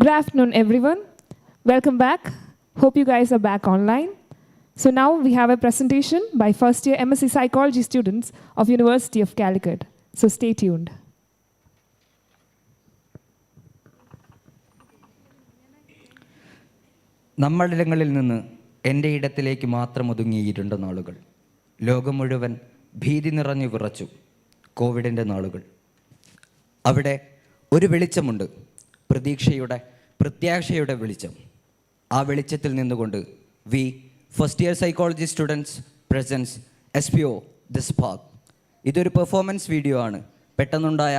Good afternoon, everyone. Welcome back. Hope you guys are back online. So now we have a presentation by first-year MSc Psychology students of University of CALICUT. So stay tuned. നമ്മളിടങ്ങളിൽ നിന്ന് എൻ്റെ ഇടത്തിലേക്ക് മാത്രം ഒതുങ്ങിയിരുണ്ട നാളുകൾ. ലോകം മുഴുവൻ ഭീതി നിറഞ്ഞു വിറച്ചു. കോവിഡിൻ്റെ നാളുകൾ. അവിടെ ഒരു വെളിച്ചമുണ്ട്, പ്രത്യാശയുടെ വെളിച്ചം. ആ വെളിച്ചത്തിൽ നിന്നുകൊണ്ട് we first year psychology students presents SPO the spark. ഇതൊരു പെർഫോമൻസ് വീഡിയോ ആണ്. പെട്ടെന്നുണ്ടായ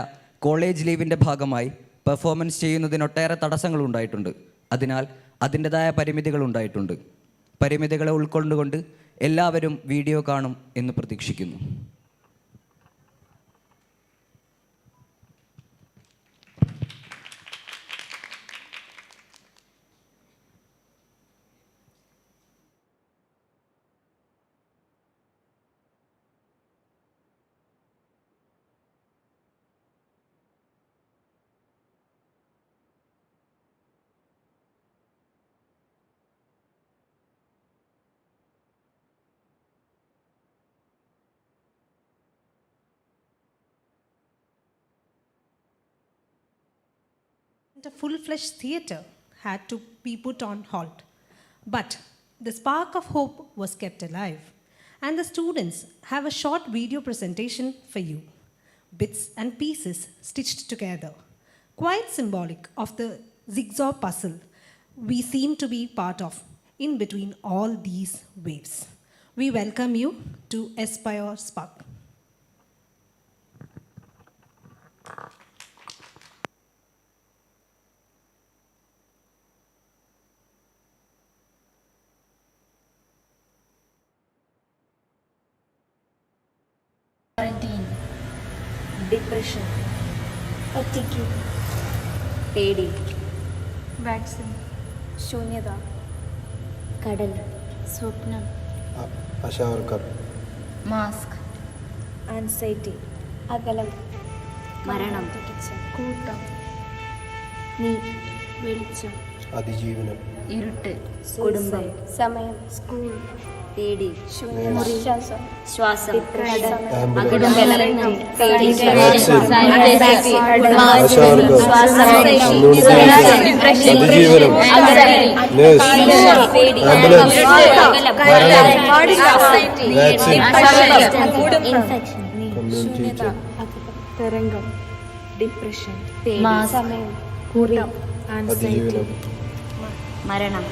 കോളേജ് ലീവിൻ്റെ ഭാഗമായി പെർഫോമൻസ് ചെയ്യുന്നതിനൊട്ടേറെ തടസ്സങ്ങളുണ്ടായിട്ടുണ്ട്. അതിനാൽ അതിൻ്റെതായ പരിമിതികളുണ്ടായിട്ടുണ്ട്. പരിമിതികളെ ഉൾക്കൊണ്ടുകൊണ്ട് എല്ലാവരും വീഡിയോ കാണും എന്ന് പ്രതീക്ഷിക്കുന്നു. A full-fledged theatre had to be put on halt. But the spark of hope was kept alive. And the students have a short video presentation for you. Bits and pieces stitched together. Quite symbolic of the jigsaw puzzle we seem to be part of in between all these waves. We welcome you to Aspire Spark. Quarantine, depression, ഒറ്റയ്ക്ക്, പേടി, vaccine, ശൂന്യത, കടൽ, സ്വപ്നം, ASHA worker, mask, anxiety, അകലം, മരണം, കൂട്ടം, നീ, വെളിച്ചം, അതിജീവനം, ഇരുട്ട്, കുടുംബം, സമയം, സ്കൂൾ, പേടി, ശ്വാസം, അകടം, പേടി, അതിജീവനം, ആംബുലൻസ്, വാക്സിൻ, കമ്മ്യൂണിറ്റി, തരംഗം, ഡിപ്രഷൻ, സമയം, കൂട്ടം, അതിജീവനം, മരണം.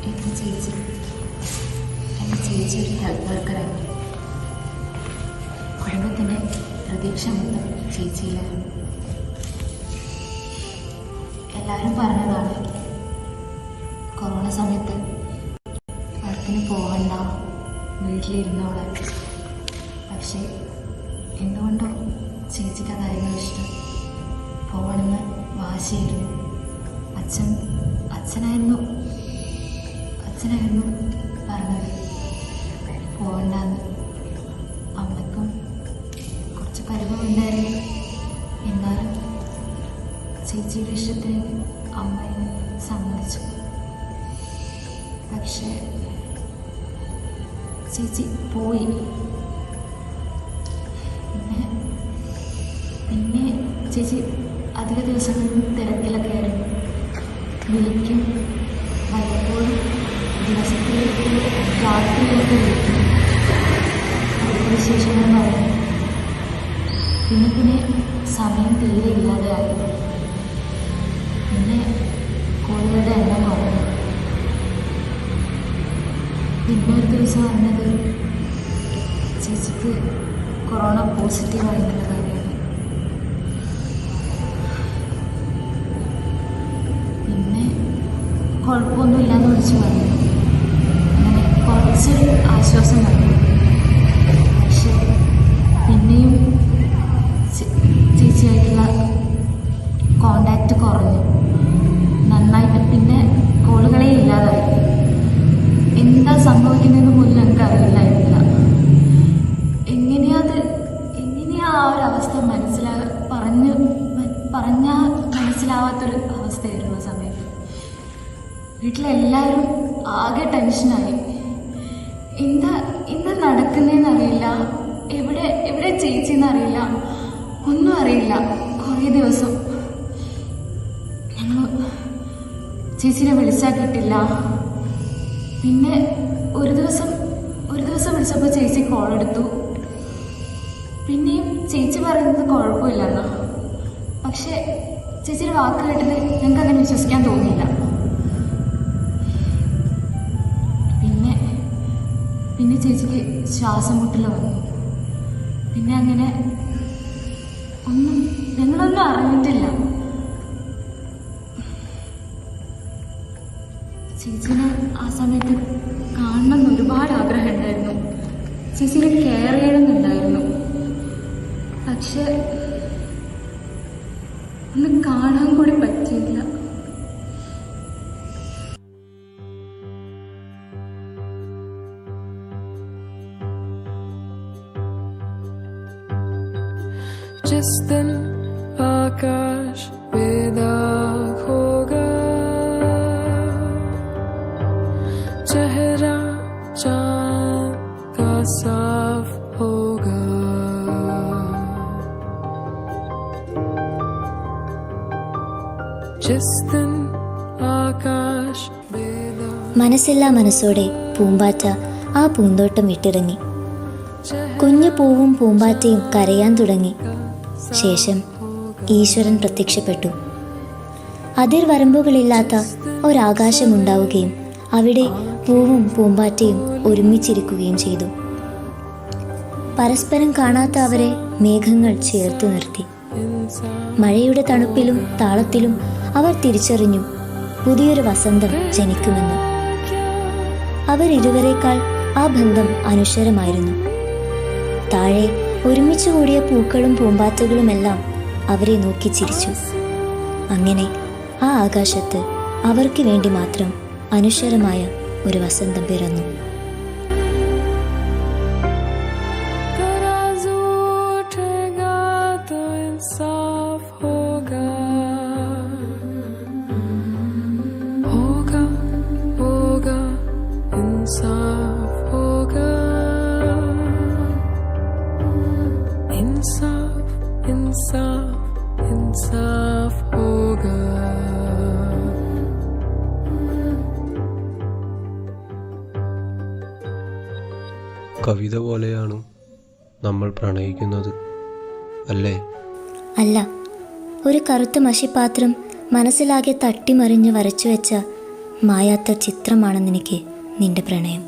എൻ്റെ ചേച്ചി ഒരു ഹെൽത്ത് വർക്കറായിരുന്നു. കുടുംബത്തിൻ്റെ പ്രതീക്ഷ മൊത്തം ചേച്ചിയിലായിരുന്നു. എല്ലാവരും പറഞ്ഞതാണ് കൊറോണ സമയത്ത് വർക്കിന് പോകണ്ട, വീട്ടിലിരുന്നോളാം. പക്ഷേ എന്തുകൊണ്ടോ ചേച്ചിക്ക് അതായിരുന്നു ഇഷ്ടം. പോകണമെന്ന് വാശിയായിരുന്നു. അച്ഛനായിരുന്നു പറഞ്ഞത് പോകണ്ടെന്ന്. അമ്മയ്ക്കും കുറച്ച് പരിഭവമുണ്ടായിരുന്നു. എന്നാലും ചേച്ചിയുടെ ഇഷ്ടത്തിന് അമ്മയെ സമ്മതിച്ചു. പക്ഷേ ചേച്ചി പോയി. പിന്നെ ചേച്ചി അധിക ദിവസങ്ങളിൽ തിരക്കിലൊക്കെ ആയിരുന്നു. വിളിക്കും, വല്ലപ്പോഴും ദിവസത്തിലേക്ക് രാത്രിയിലൊക്കെ വിളിക്കും, അടുത്ത വിശേഷങ്ങൾ പറയും. പിന്നെ സമയം തീരെ ഇല്ലാതെയായി. പിന്നെ കോളുകളുടെ എണ്ണം കുറഞ്ഞു. പിന്നെ ഒരു ദിവസം പറഞ്ഞത് ചേച്ചിക്ക് കൊറോണ പോസിറ്റീവായിട്ടുള്ള കാര്യമാണ്. പിന്നെ കുഴപ്പമൊന്നുമില്ലാന്ന് വിളിച്ച് പറഞ്ഞു. അങ്ങനെ കുറച്ച് ആശ്വാസം വന്നു. പക്ഷെ പിന്നെയും ചേച്ചിയായിട്ടുള്ള കോണ്ടാക്റ്റ് കുറഞ്ഞു നന്നായിട്ട്. പിന്നെ കോളുകളെ ഇല്ലാതായി. എന്താ സംഭവിക്കുന്നതെന്ന് പോലും ഞങ്ങൾക്ക് അറിയില്ലായിരുന്നില്ല. എങ്ങനെയാ ആ ഒരു അവസ്ഥ പറഞ്ഞാൽ മനസ്സിലാവാത്തൊരു അവസ്ഥയായിരുന്നു ആ സമയത്ത്. വീട്ടിലെല്ലാവരും ആകെ ടെൻഷനായി. എന്താ നടക്കുന്നതെന്നറിയില്ല, എവിടെ ചേച്ചിന്നറിയില്ല, ഒന്നും അറിയില്ല. കുറേ ദിവസം ഞങ്ങൾ ചേച്ചിനെ വിളിച്ചാൽ കിട്ടില്ല. പിന്നെ ഒരു ദിവസം വിളിച്ചപ്പോൾ ചേച്ചി കോൾ എടുത്തു. പിന്നെയും ചേച്ചി പറയുന്നത് കുഴപ്പമില്ലെന്നാ. പക്ഷെ ചേച്ചിയുടെ വാക്ക് കേട്ടത് ഞങ്ങൾക്ക് അങ്ങനെ വിശ്വസിക്കാൻ തോന്നിയില്ല. പിന്നെ ചേച്ചിക്ക് ശ്വാസം മുട്ടൽ വന്നു. പിന്നെ അങ്ങനെ ഞങ്ങളൊന്നും അറിഞ്ഞിട്ടില്ല. ചേച്ചിനെ ആ സമയത്ത് കാണണമെന്ന് ഒരുപാട് ആഗ്രഹം ഉണ്ടായിരുന്നു. ചേച്ചിനെ കെയർ ചെയ്യണമെന്നുണ്ടായിരുന്നു. പക്ഷെ ഒന്ന് കാണാൻ കൂടി പറ്റിയില്ല. जिस दिन आकाश बेदाग होगा, चेहरा चांद का साफ होगा, जिस दिन आकाश बेदाग. മനസ്സില്ലാ മനസ്സോടെ പൂമ്പാറ്റ ആ പൂന്തോട്ടം വിട്ടിറങ്ങി. കുഞ്ഞു പൂവും പൂമ്പാറ്റയും കരയാൻ തുടങ്ങി. ശേഷം ഈശ്വരൻ പ്രത്യക്ഷപ്പെട്ടു. അതിർവരമ്പുകളില്ലാത്ത ഒരാകാശമുണ്ടാവുകയും അവിടെ പൂവും പൂമ്പാറ്റയും ഒരുമിച്ചിരിക്കുകയും ചെയ്തു. പരസ്പരം കാണാത്ത അവരെ മേഘങ്ങൾ ചേർത്ത് നിർത്തി. മഴയുടെ തണുപ്പിലും താളത്തിലും അവർ തിരിച്ചറിഞ്ഞു പുതിയൊരു വസന്തം ജനിക്കുമെന്ന്. അവരിരുവരേക്കാൾ ആ ബന്ധം അനശ്വരമായിരുന്നു. താഴെ ഒരുമിച്ച് കൂടിയ പൂക്കളും പൂമ്പാറ്റകളുമെല്ലാം അവരെ നോക്കി ചിരിച്ചു. അങ്ങനെ ആ ആകാശത്ത് അവർക്ക് വേണ്ടി മാത്രം അനശ്വരമായ ഒരു വസന്തം പിറന്നു. കവിത പോലെയാണ് നമ്മൾ പ്രണയിക്കുന്നത്, അല്ലേ? അല്ല, ഒരു കറുത്ത മഷിപ്പാത്രം മനസ്സിലാകെ തട്ടിമറിഞ്ഞ് വരച്ചു വെച്ച മായാത്ത ചിത്രമാണെന്നെനിക്ക് നിന്റെ പ്രണയം.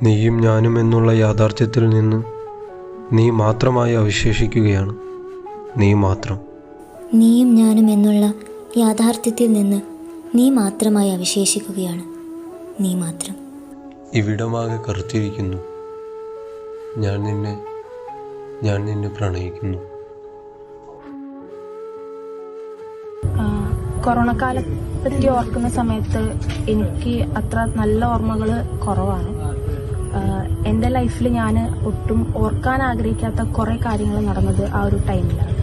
നീയും ഞാനും എന്നുള്ള യാഥാർത്ഥ്യത്തിൽ നിന്ന് നീ മാത്രമായി അവശേഷിക്കുകയാണ്. നീ മാത്രം. നീയും ഞാനും എന്നുള്ള യാഥാർത്ഥ്യത്തിൽ നിന്ന് നീ മാത്രമായി അവശേഷിക്കുകയാണ്. നീ മാത്രം. ഇവിടമാകെ കറുത്തിരിക്കുന്നു. ഞാൻ നിന്നെ ഞാൻ നിന്നെ പ്രണയിക്കുന്നു. കൊറോണ കാലത്തെ പറ്റി ഓർക്കുന്ന സമയത്ത് എനിക്ക് അത്ര നല്ല ഓർമ്മകൾ കുറവാണ്. എൻ്റെ ലൈഫിൽ ഞാൻ ഒട്ടും ഓർക്കാൻ ആഗ്രഹിക്കാത്ത കുറേ കാര്യങ്ങൾ നടന്നത് ആ ഒരു ടൈമിലാണ്.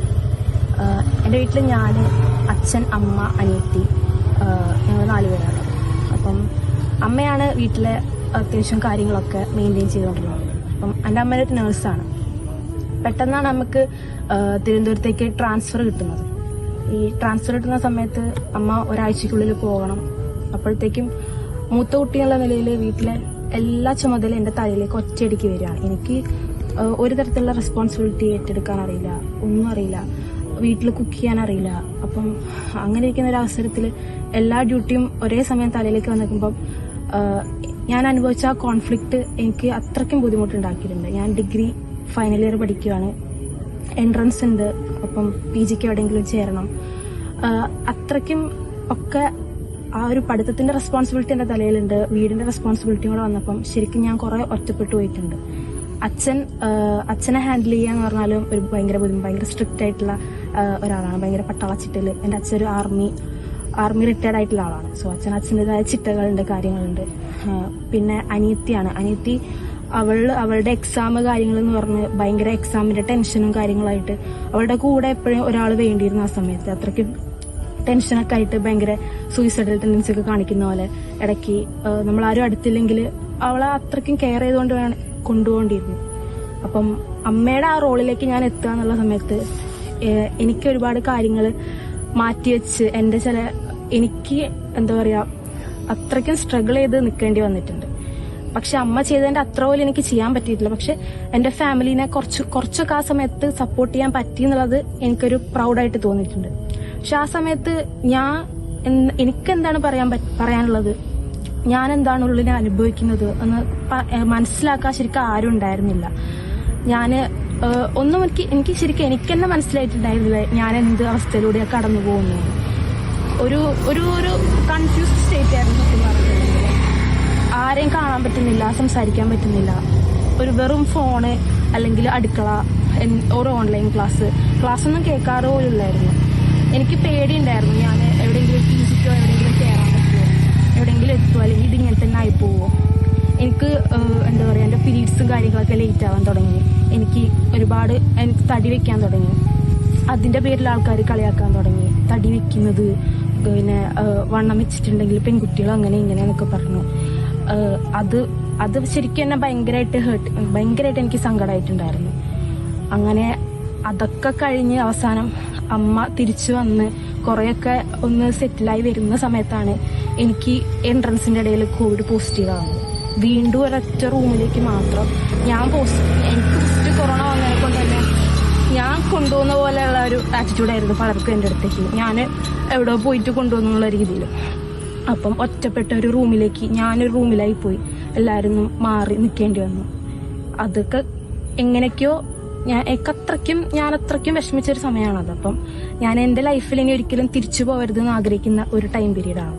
എൻ്റെ വീട്ടിൽ ഞാൻ, അച്ഛൻ, അമ്മ, അനിയത്തി, ഞങ്ങൾ 4 പേരാണ്. അപ്പം അമ്മയാണ് വീട്ടിലെ അത്യാവശ്യം കാര്യങ്ങളൊക്കെ മെയിൻറ്റെയിൻ ചെയ്തുകൊണ്ടിരുന്നത്. അപ്പം എൻ്റെ അമ്മ ഒരു നേഴ്സാണ്. പെട്ടെന്നാണ് നമുക്ക് തിരുവനന്തപുരത്തേക്ക് ട്രാൻസ്ഫർ കിട്ടുന്നത്. ഈ ട്രാൻസ്ഫർ കിട്ടുന്ന സമയത്ത് അമ്മ ഒരാഴ്ചക്കുള്ളിൽ പോകണം. അപ്പോഴത്തേക്കും മൂത്ത കുട്ടി എന്നുള്ള നിലയിൽ വീട്ടിലെ എല്ലാ ചുമതലയും എൻ്റെ തലയിലേക്ക് ഒറ്റയടിക്ക് വരികയാണ്. എനിക്ക് ഒരു തരത്തിലുള്ള റെസ്പോൺസിബിലിറ്റി ഏറ്റെടുക്കാൻ അറിയില്ല, ഒന്നും അറിയില്ല, വീട്ടിൽ കുക്ക് ചെയ്യാൻ അറിയില്ല. അപ്പം അങ്ങനെ ഇരിക്കുന്ന ഒരു അവസരത്തിൽ എല്ലാ ഡ്യൂട്ടിയും ഒരേ സമയം തലയിലേക്ക് വന്നിരിക്കുമ്പം ഞാൻ അനുഭവിച്ച ആ കോൺഫ്ലിക്റ്റ് എനിക്ക് അത്രയ്ക്കും ബുദ്ധിമുട്ടുണ്ടാക്കിയിട്ടുണ്ട്. ഞാൻ ഡിഗ്രി ഫൈനൽ ഇയർ പഠിക്കുകയാണ്, എൻട്രൻസ് ഉണ്ട്, അപ്പം PGക്ക് എവിടെയെങ്കിലും ചേരണം. അത്രയ്ക്കും ഒക്കെ ആ ഒരു പഠിത്തത്തിന്റെ റെസ്പോൺസിബിലിറ്റി എൻ്റെ തലയിലുണ്ട്, വീടിന്റെ റെസ്പോൺസിബിലിറ്റി കൂടെ വന്നപ്പം ശരിക്കും ഞാൻ കുറെ ഒറ്റപ്പെട്ടു പോയിട്ടുണ്ട്. അച്ഛനെ ഹാൻഡിൽ ചെയ്യാന്ന് പറഞ്ഞാലും ഒരു ഭയങ്കര സ്ട്രിക്റ്റ് ആയിട്ടുള്ള ഒരാളാണ്, ഭയങ്കര പട്ടാള ചിട്ടയിൽ. എൻ്റെ അച്ഛൻ ഒരു ആർമി റിട്ടയർഡ് ആയിട്ടുള്ള ആളാണ്. സോ അച്ഛൻ്റെതായ ചിട്ടകളുണ്ട്, കാര്യങ്ങളുണ്ട്. പിന്നെ അനിയത്തി അവളുടെ എക്സാം കാര്യങ്ങൾ എന്ന് പറഞ്ഞ് ഭയങ്കര എക്സാമിന്റെ ടെൻഷനും കാര്യങ്ങളായിട്ട് അവളുടെ കൂടെ എപ്പോഴും ഒരാൾ വേണ്ടിയിരുന്നു. ആ സമയത്ത് അത്രയ്ക്ക് ടെൻഷനൊക്കെ ആയിട്ട് ഭയങ്കര സൂയിസൈഡൽ ടെൻഡൻസി ഒക്കെ കാണിക്കുന്ന പോലെ ഇടയ്ക്ക് നമ്മളാരും അടുത്തില്ലെങ്കിൽ അവളെ അത്രയ്ക്കും കെയർ ചെയ്തുകൊണ്ട് കൊണ്ടുപോകേണ്ടിയിരുന്നു. അപ്പം അമ്മയുടെ ആ റോളിലേക്ക് ഞാൻ എത്തുക എന്നുള്ള സമയത്ത് എനിക്ക് ഒരുപാട് കാര്യങ്ങൾ മാറ്റിവെച്ച് എനിക്ക് എന്താ പറയുക, അത്രയ്ക്കും സ്ട്രഗിൾ ചെയ്ത് നിൽക്കേണ്ടി വന്നിട്ടുണ്ട്. പക്ഷെ അമ്മ ചെയ്തതിന്റെ അത്ര പോലും എനിക്ക് ചെയ്യാൻ പറ്റിയിട്ടില്ല. പക്ഷെ എന്റെ ഫാമിലിനെ കുറച്ചൊക്കെ ആ സമയത്ത് സപ്പോർട്ട് ചെയ്യാൻ പറ്റി എന്നുള്ളത് എനിക്കൊരു പ്രൗഡായിട്ട് തോന്നിയിട്ടുണ്ട്. പക്ഷെ ആ സമയത്ത് എനിക്കെന്താണ് പറയാനുള്ളത്, ഞാൻ എന്താണ് ഉള്ളിനെ അനുഭവിക്കുന്നത് എന്ന് മനസ്സിലാക്കാൻ ശരിക്കും ആരും ഉണ്ടായിരുന്നില്ല. ഒന്നും എനിക്ക് ശരിക്കും എനിക്ക് തന്നെ മനസ്സിലായിട്ടുണ്ടായിരുന്നില്ല ഞാൻ എന്ത് അവസ്ഥയിലൂടെ കടന്നു പോകുന്നു. ഒരു കൺഫ്യൂസ്ഡ് സ്റ്റേറ്റ് ആയിരുന്നു സത്യം പറഞ്ഞിട്ടുണ്ടെങ്കിൽ. ആരെയും കാണാൻ പറ്റുന്നില്ല, സംസാരിക്കാൻ പറ്റുന്നില്ല. ഒരു വെറും ഫോണ് അല്ലെങ്കിൽ അടുക്കള, ഒരു ഓൺലൈൻ ക്ലാസ്സൊന്നും കേൾക്കാറോ ഇല്ലായിരുന്നു. എനിക്ക് പേടിയുണ്ടായിരുന്നു, ഞാൻ എവിടെയെങ്കിലും PGക്കോ എവിടെയെങ്കിലും കയറാൻ പറ്റുമോ, എവിടെയെങ്കിലും എത്തുമോ, അല്ലെങ്കിൽ ഇതിങ്ങനെ തന്നെ ആയി പോവോ. എനിക്ക് എന്താ പറയുക, എൻ്റെ പീരീഡ്സും കാര്യങ്ങളൊക്കെ ലേറ്റ് ആവാൻ തുടങ്ങി. എനിക്ക് തടി വെക്കാൻ തുടങ്ങി. അതിൻ്റെ പേരിൽ ആൾക്കാർ കളിയാക്കാൻ തുടങ്ങി. തടി വെക്കുന്നത്, പിന്നെ വണ്ണം വെച്ചിട്ടുണ്ടെങ്കിൽ പെൺകുട്ടികൾ അങ്ങനെ ഇങ്ങനെ എന്നൊക്കെ പറഞ്ഞു. അത് ശരിക്കും എന്നെ ഭയങ്കരമായിട്ട് എനിക്ക് സങ്കടമായിട്ടുണ്ടായിരുന്നു. അങ്ങനെ അതൊക്കെ കഴിഞ്ഞ് അവസാനം അമ്മ തിരിച്ചു വന്ന് കുറേയൊക്കെ ഒന്ന് സെറ്റിലായി വരുന്ന സമയത്താണ് എനിക്ക് എൻട്രൻസിൻ്റെ ഇടയിൽ കോവിഡ് പോസിറ്റീവ് ആവുന്നത്. വീണ്ടും ഒരൊറ്റ റൂമിലേക്ക് മാത്രം എനിക്ക് ഫസ്റ്റ് കൊറോണ വന്നതിനെ കൊണ്ട് തന്നെ ഞാൻ കൊണ്ടുപോകുന്ന പോലെയുള്ള ഒരു ആറ്റിറ്റ്യൂഡായിരുന്നു പലർക്കും എൻ്റെ അടുത്തേക്ക്. ഞാൻ എവിടെ പോയിട്ട് കൊണ്ടുപോകുന്നുള്ള രീതിയിൽ. അപ്പം ഒറ്റപ്പെട്ട ഒരു റൂമിലേക്ക് ഞാനൊരു റൂമിലായി പോയി. എല്ലാവരും മാറി നിൽക്കേണ്ടി വന്നു. അതൊക്കെ എങ്ങനെയൊക്കെയോ ഞാൻ അത്രയ്ക്കും വിഷമിച്ചൊരു സമയമാണത്. അപ്പം ഞാൻ എൻ്റെ ലൈഫിൽ ഇനി ഒരിക്കലും തിരിച്ചു പോകരുതെന്ന് ആഗ്രഹിക്കുന്ന ഒരു ടൈം പീരീഡാണ്.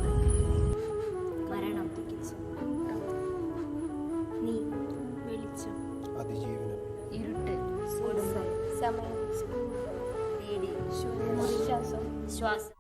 ശ്വാസം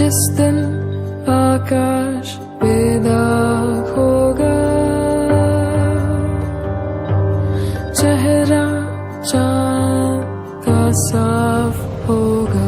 जिस दिन आकाश बेदाग होगा, चेहरा चांद का साफ होगा.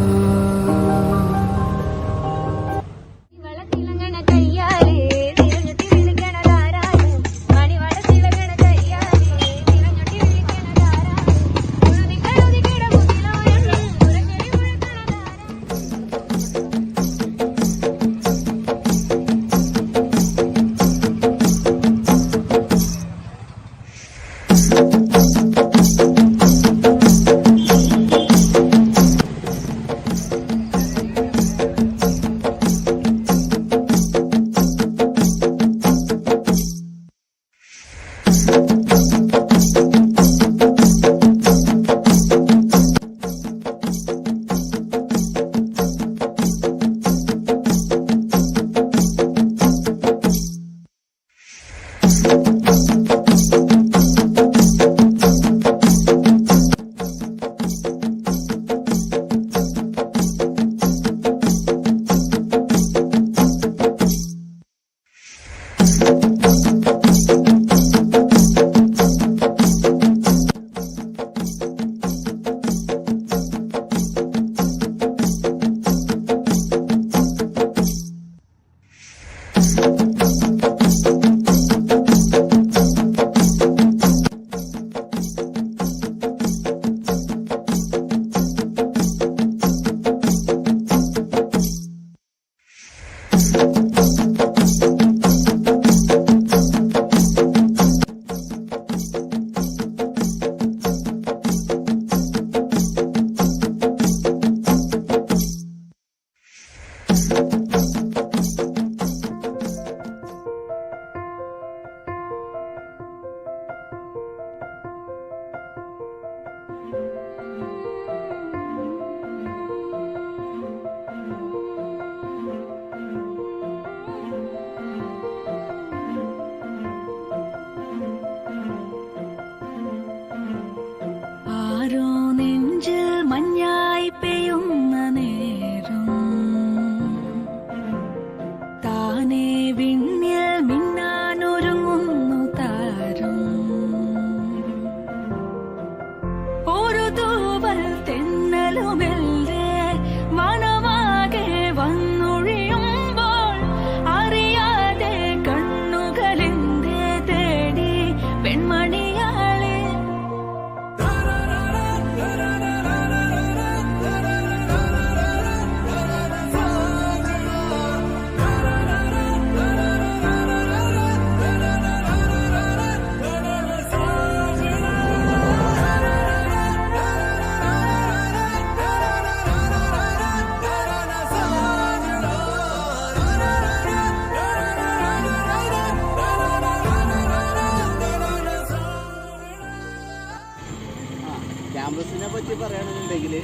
ക്യാമ്പസിനെ പറ്റി പറയുകയാണെന്നുണ്ടെങ്കിൽ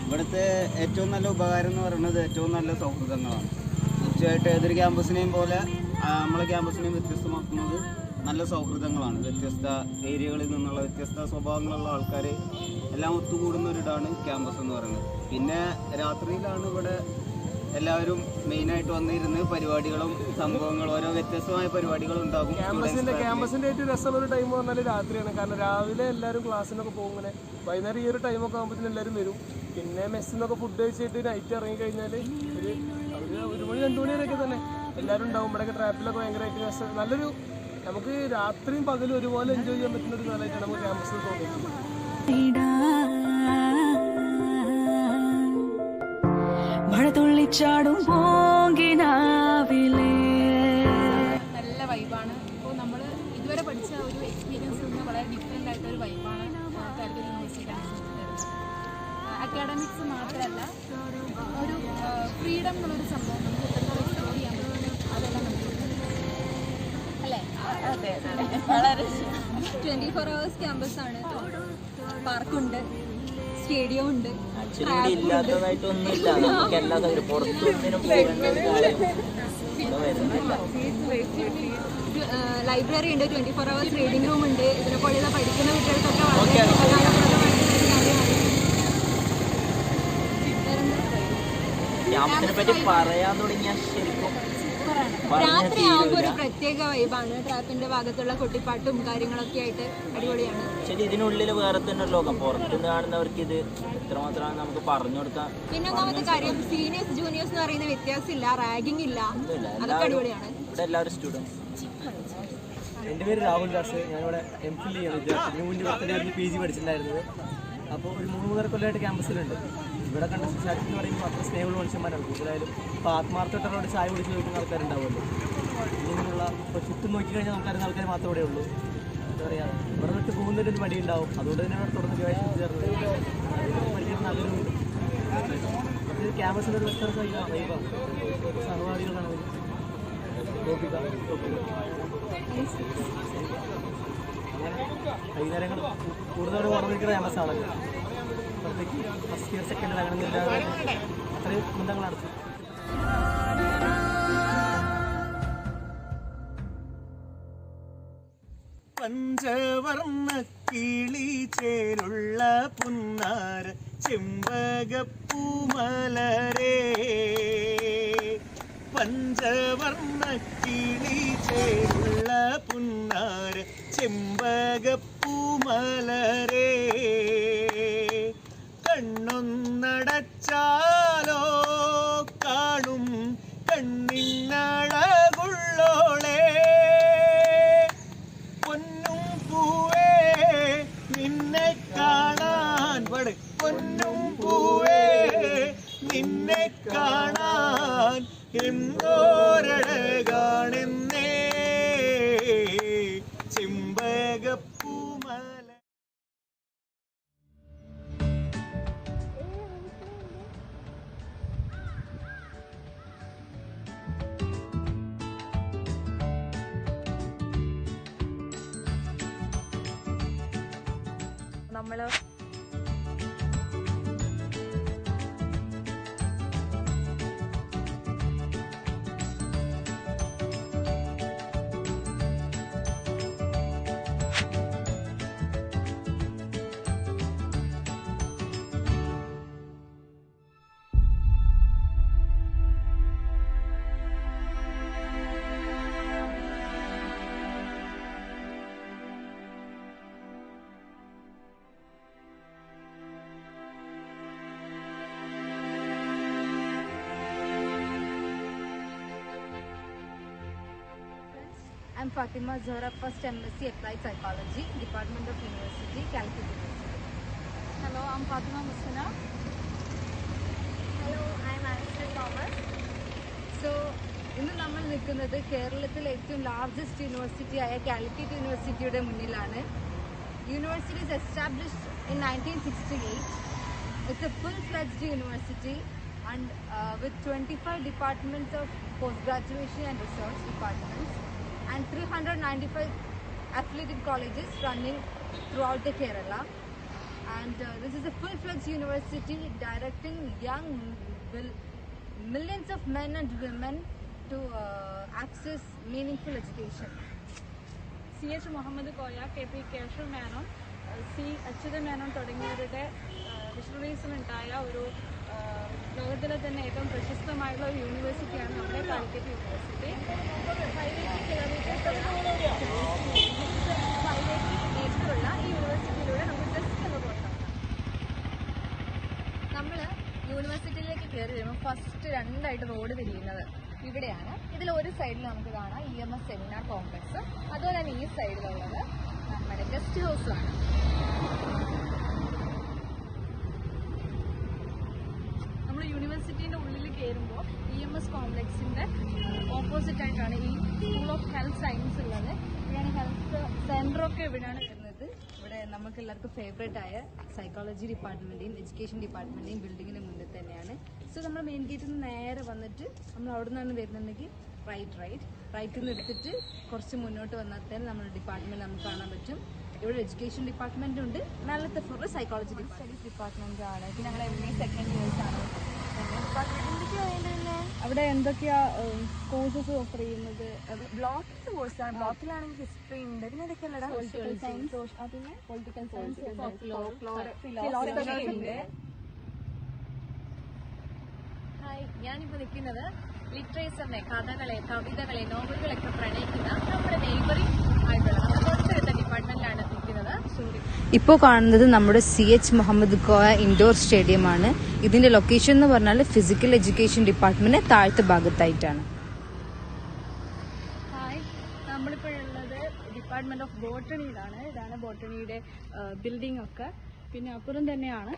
ഇവിടുത്തെ ഏറ്റവും നല്ല ഉപകാരം എന്ന് പറയുന്നത് ഏറ്റവും നല്ല സൗഹൃദങ്ങളാണ്. തീർച്ചയായിട്ടും ഏതൊരു ക്യാമ്പസിനെയും പോലെ നമ്മളെ ക്യാമ്പസിനെയും വ്യത്യസ്തമാക്കുന്നത് നല്ല സൗഹൃദങ്ങളാണ്. വ്യത്യസ്ത ഏരിയകളിൽ നിന്നുള്ള വ്യത്യസ്ത സ്വഭാവങ്ങളുള്ള ആൾക്കാർ എല്ലാം ഒത്തുകൂടുന്ന ഒരിടാണ് ക്യാമ്പസ് എന്ന് പറയുന്നത്. പിന്നെ രാത്രിയിലാണ് ഇവിടെ എല്ലാവരും മെയിനായിട്ട് വന്നിരുന്ന് പരിപാടികളും സംഭവങ്ങളും ഓരോ വ്യത്യസ്തമായ പരിപാടികളും ഉണ്ടാകും. ക്യാമ്പസിൻ്റെ ഏറ്റവും രസമുള്ള ഒരു ടൈം പറഞ്ഞാൽ രാത്രിയാണ്. കാരണം രാവിലെ എല്ലാവരും ക്ലാസ്സിനൊക്കെ പോകും, ഇങ്ങനെ വൈകുന്നേരം ഈ ഒരു ടൈമൊക്കെ ആകുമ്പോഴത്തേനും എല്ലാവരും വരും. പിന്നെ മെസ്സിൽ നിന്നൊക്കെ ഫുഡ് കഴിച്ചിട്ട് നൈറ്റ് ഇറങ്ങിക്കഴിഞ്ഞാൽ ഒരു മണി 2 മണി വരെയൊക്കെ തന്നെ എല്ലാവരും ഉണ്ടാവും. ഇവിടെയൊക്കെ ട്രാപ്പിലൊക്കെ ഭയങ്കരമായിട്ട് രസം. നല്ലൊരു നമുക്ക് രാത്രിയും പകലും ഒരുപോലെ എൻജോയ് ചെയ്യാൻ പറ്റുന്ന ഒരു കാലമായിട്ടാണ് നമുക്ക് ക്യാമ്പസിൽ തോന്നുന്നത്. മഴതുള്ളിച്ചാടും പോങ്കിനാവിലേ നല്ല വൈബാണ്. ഇപ്പോൾ നമ്മൾ ഇതുവരെ പഠിച്ച ഒരു എക്സ്പീരിയൻസ് നിന്ന് വളരെ ഡിഫറെൻ്റ് ആയിട്ടൊരു വൈബാണ് കാലിക്കറ്റ് യൂണിവേഴ്സിറ്റി അക്കാഡമിക്സ് മാത്രമല്ല ഒരു ഫ്രീഡം എന്നുള്ളൊരു സംഭവം നമുക്ക് എത്രത്തോളം എക്സ്പ്ലോർ ചെയ്യാൻ പറ്റും അതെല്ലാം നമുക്ക് അല്ലേ? അതെ, വളരെ 24 hours ക്യാമ്പസാണ്. പാർക്കുണ്ട്, സ്റ്റേഡിയം ഉണ്ട്, ഇല്ലാത്തതായിട്ടൊന്നുമില്ല. നമുക്ക് എല്ലാ കാര്യം പുറത്തൊന്നിനും പോകേണ്ട ഒരു കാര്യം വരുന്നില്ല. ലൈബ്രറി ഉണ്ട്, 24 hours റീഡിംഗ് റൂം ഉണ്ട്. ഇതിനെപ്പോലെയുള്ള പഠിക്കുന്ന കുട്ടികൾക്കൊക്കെ വളരെ ഉപകാരപ്രദമായിട്ടുള്ള കാര്യമാണ്. ക്യാമ്പസിനെ പറ്റി പറയാൻ തുടങ്ങിയാൽ ശരിക്കും രാത്രിയാകുമ്പോൾ ഒരു പ്രത്യേക വൈബാണ്. ട്രാപ്പിന്റെ ഭാഗത്തുള്ള കൊട്ടിപ്പാട്ടും കാര്യങ്ങളൊക്കെ ആയിട്ട് അടിപൊളിയാണ്. ശരി, ഇതിനുള്ളിൽ വേറെ തന്നെ ഒരു ലോകം. പുറത്തുനിന്ന് കാണുന്നവർക്ക് ഇത് എത്രമാത്രം നമുക്ക് പറഞ്ഞു കൊടുക്കാം. പിന്നെ ഒന്നാമത്തെ കാര്യം സീനിയേഴ്സ് ജൂനിയേഴ്സ് എന്ന് പറയുന്ന വ്യത്യാസമില്ല, റാഗിംഗ് ഇല്ല, അതൊക്കെ അടിപൊളിയാണ്. ഇവിടെ എല്ലാവരും സ്റ്റുഡൻസ്. എൻ്റെ പേര് രാഹുൽ ദാസ്. ഞാനിവിടെ MPhil ചെയ്യാണ് വിദ്യാർത്ഥി. ഇതിനു മുന്നേ ഇവിടെ PG പഠിച്ചിട്ടുണ്ടായിരുന്നത്. അപ്പോൾ ഒരു 3-3 കൊല്ലമായിട്ട് ക്യാമ്പസിലുണ്ട്. ഇവിടെ കണ്ട സൊസൈറ്റി എന്ന് പറയുമ്പോൾ അത്ര സ്നേഹമുള്ള മനുഷ്യന്മാരാണ് കൂടുതലായാലും. ഇപ്പോൾ ആത്മാർത്ഥമായിട്ടവരോട് ചായ കുടിച്ച് ചോദിക്കുന്ന ആൾക്കാരുണ്ടാവുമല്ലോ. ഇങ്ങനെയുള്ള ഇപ്പോൾ ചുറ്റും നോക്കിക്കഴിഞ്ഞാൽ നമുക്കറിയുന്ന ആൾക്കാർ മാത്രമേ ഉള്ളൂ. എന്താ പറയുക, ഇവിടെ വിട്ട് പോകുന്നതിൻ്റെ മടി ഉണ്ടാവും. അതുകൊണ്ട് തന്നെ ഇവിടെ തുടർന്ന് ചേർന്നത് വലിയൊരു നല്ലൊരു ക്യാമ്പസിൻ്റെ ഒരു വ്യത്യസ്ത വൈബാണ്. സഹപാഠികളാണ് വൈകുന്നേരങ്ങൾ കൂടുതൽ ഓർമ്മിക്കുന്ന ക്യാമ്പസാണല്ലോ. അപ്പോഴത്തേക്ക് ഫസ്റ്റ് ഇയർ സെക്കൻഡ് ഇയർ അങ്ങനെ ഇല്ലാതെ അത്രയും ബന്ധങ്ങൾ നടത്തി. പഞ്ചവർണ്ണ കിളി ചേരുള്ള പുന്നാര ചെമ്പകപ്പൂമലരേ, പഞ്ചവർണ്ണ കിളി ചേരുള്ള പുന്നാര ചെമ്പകപ്പൂമലരേ, കണ്ണൊന്നടച്ചാലോ കാണും കണ്ണിനഴകുള്ളോളേ, പൊന്നും പൂവേ നിന്നെ കാണാൻ പട, പൊന്നും പൂവേ നിന്നെ കാണാൻ എന്തോരഴകാണെന്നേ ചെമ്പകപ്പൂമല. നമ്മൾ I'm Fatima Zahra, first MSc Applied Psychology, Department of University, CALICUT University. Hello, I'm Fatima Musina. Hello, I'm Alistair Thomas. So, ഇന്ന് നമ്മൾ നിൽക്കുന്നത് കേരളത്തിലെ ഏറ്റവും ലാർജസ്റ്റ് യൂണിവേഴ്സിറ്റി ആയ കാലിക്കറ്റ് യൂണിവേഴ്സിറ്റിയുടെ മുന്നിലാണ്. University is established in 1968. It's a full-fledged university and with 25 departments of postgraduation and research departments and 395 affiliated colleges running throughout the Kerala. And this is a full-fledged university directing young millions of men and women to access meaningful education. CH Muhammad Koya, KP Keshav Menon, C Achyuta Menon തുടങ്ങിയവരുടെ വിഷ്ണുറീസിൽ ഉണ്ടായ ഒരു ലോകത്തിലെ തന്നെ ഏറ്റവും പ്രശസ്തമായുള്ള ഒരു യൂണിവേഴ്സിറ്റിയാണ് നമ്മുടെ Calicut university. 580 മീറ്ററുള്ള ഈ യൂണിവേഴ്സിറ്റിയിലൂടെ നമുക്ക് ജസ്റ്റ് ഒന്ന് പോകാം. നമ്മൾ യൂണിവേഴ്സിറ്റിയിലേക്ക് കയറി വരുമ്പോൾ ഫസ്റ്റ് രണ്ടായിട്ട് റോഡ് തിരിയുന്നത് ഇവിടെയാണ്. ഇതിൽ ഒരു സൈഡിൽ നമുക്ക് കാണാം EMS സെമിനാർ കോംപ്ലക്സ്, അതുപോലെ തന്നെ ഈ സൈഡിലുള്ളത് നമ്മുടെ ഗസ്റ്റ് ഹൗസാണ്. നമ്മൾ യൂണിവേഴ്സിറ്റീൻ്റെ ഉള്ളിൽ കയറുമ്പോൾ EMS കോംപ്ലക്സിൻ്റെ ഓപ്പോസിറ്റ് ആയിട്ടാണ് ഈ സ്കൂൾ ഓഫ് ഹെൽത്ത് സയൻസ് ഉള്ളത്. ഇവിടെയാണ് ഹെൽത്ത് സെൻ്ററൊക്കെ ഇവിടെയാണ് വരുന്നത്. ഇവിടെ നമുക്ക് എല്ലാവർക്കും ഫേവറേറ്റ് ആയ സൈക്കോളജി ഡിപ്പാർട്ട്മെന്റിന്റെയും എഡ്യൂക്കേഷൻ ഡിപ്പാർട്ട്മെന്റിന്റെയും ബിൽഡിങ്ങിന് മുന്നിൽ തന്നെയാണ്. സോ നമ്മൾ മെയിൻ ഗേറ്റിൽ നിന്ന് നേരെ വന്നിട്ട് നമ്മൾ അവിടെ നിന്നാണ് വരുന്നുണ്ടെങ്കിൽ റൈറ്റിൽ നിന്ന് എടുത്തിട്ട് കുറച്ച് മുന്നോട്ട് വന്നാൽ തന്നെ നമ്മുടെ ഡിപ്പാർട്ട്മെന്റ് നമുക്ക് കാണാൻ പറ്റും. ഇവിടെ എഡ്യൂക്കേഷൻ ഡിപ്പാർട്ട്മെന്റ് ഉണ്ട്, മേലത്തെ ഫ്ലോർ സൈക്കോളജി സ്റ്റഡീസ് ഡിപ്പാർട്ട്മെന്റ് ആണ്. പിന്നെ ഞങ്ങൾ MA സെക്കൻഡ് ഇയേഴ്സ് ആണ്. അവിടെ എന്തൊക്കെയാ കോഴ്സസ് ഓഫർ ചെയ്യുന്നത്? ബ്ലോക്കിന്റെ കോഴ്സാണ്. ബ്ലോക്കിലാണെങ്കിൽ ഹിസ്റ്ററി ഉണ്ട്, പിന്നെ അതൊക്കെയല്ലടാ പൊളിറ്റിക്കൽ സയൻസ് ഫിലോസഫി ഉണ്ട്. ഹായ്, ഞാനിപ്പോൾ നിൽക്കുന്നത് ലിറ്ററേച്ചറിനെ, കഥകളെ, കവിതകളെ, നോവലുകളൊക്കെ പ്രണയിക്കുന്ന നമ്മുടെ നെയ്ബറിംഗ് ആയിട്ടുള്ള നമ്മുടെ തൊട്ടടുത്ത ഡിപ്പാർട്ട്മെന്റിലാണ് നിൽക്കുന്നത്. ഇപ്പോൾ കാണുന്നത് നമ്മുടെ CH മുഹമ്മദ് കോയ ഇൻഡോർ സ്റ്റേഡിയമാണ്. ഇതിന്റെ ലൊക്കേഷൻ എന്ന് പറഞ്ഞാൽ ഫിസിക്കൽ എഡ്യൂക്കേഷൻ ഡിപ്പാർട്ട്മെന്റ് താഴത്തെ ഭാഗത്തായിട്ടാണ്. ഹായ്, നമ്മളിപ്പോൾ ഉള്ളത് ഡിപ്പാർട്ട്മെന്റ് ഓഫ് ബോട്ടണിയിലാണ്. ഇതാണ് ബോട്ടണിയുടെ ബിൽഡിംഗ് ഒക്കെ. പിന്നെ അപ്പുറം തന്നെയാണ്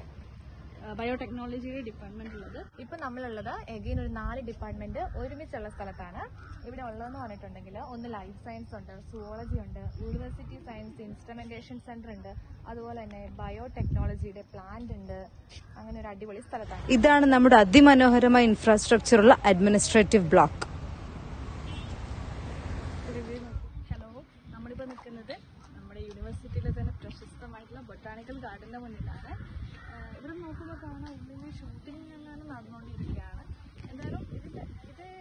ബയോടെക്നോളജിയുടെ ഡിപ്പാർട്ട്മെന്റ് ഉള്ളത്. ഇപ്പൊ നമ്മളുള്ളത് എഗെയിൻ ഒരു 4 ഡിപ്പാർട്ട്മെന്റ് ഒരുമിച്ചുള്ള സ്ഥലത്താണ്. ഇവിടെ ഉള്ളതെന്ന് പറഞ്ഞിട്ടുണ്ടെങ്കിൽ ഒന്ന് ലൈഫ് സയൻസ് ഉണ്ട്, സുവോളജി ഉണ്ട്, യൂണിവേഴ്സിറ്റി സയൻസ് ഇൻസ്ട്രുമെന്റേഷൻ സെന്റർ ഉണ്ട്, അതുപോലെ തന്നെ ബയോടെക്നോളജിയുടെ പ്ലാന്റ് ഉണ്ട്. അങ്ങനെ ഒരു അടിപൊളി സ്ഥലത്താണ്. ഇതാണ് നമ്മുടെ അതിമനോഹരമായ ഇൻഫ്രാസ്ട്രക്ചറുള്ള അഡ്മിനിസ്ട്രേറ്റീവ് ബ്ലോക്ക്. ഹലോ, നമ്മളിപ്പോൾ നിൽക്കുന്നത് നമ്മുടെ യൂണിവേഴ്സിറ്റിയിലെ തന്നെ പ്രശസ്തമായിട്ടുള്ള ബൊട്ടാണിക്കൽ ഗാർഡന്റെ മുന്നിലാണ്. ഇവിടെ നോക്കുമ്പോൾ കാണാൻ ഉള്ളിൽ ഷൂട്ടിംഗ് എങ്ങാനും നടന്നുകൊണ്ടിരിക്കുകയാണ്. എന്തായാലും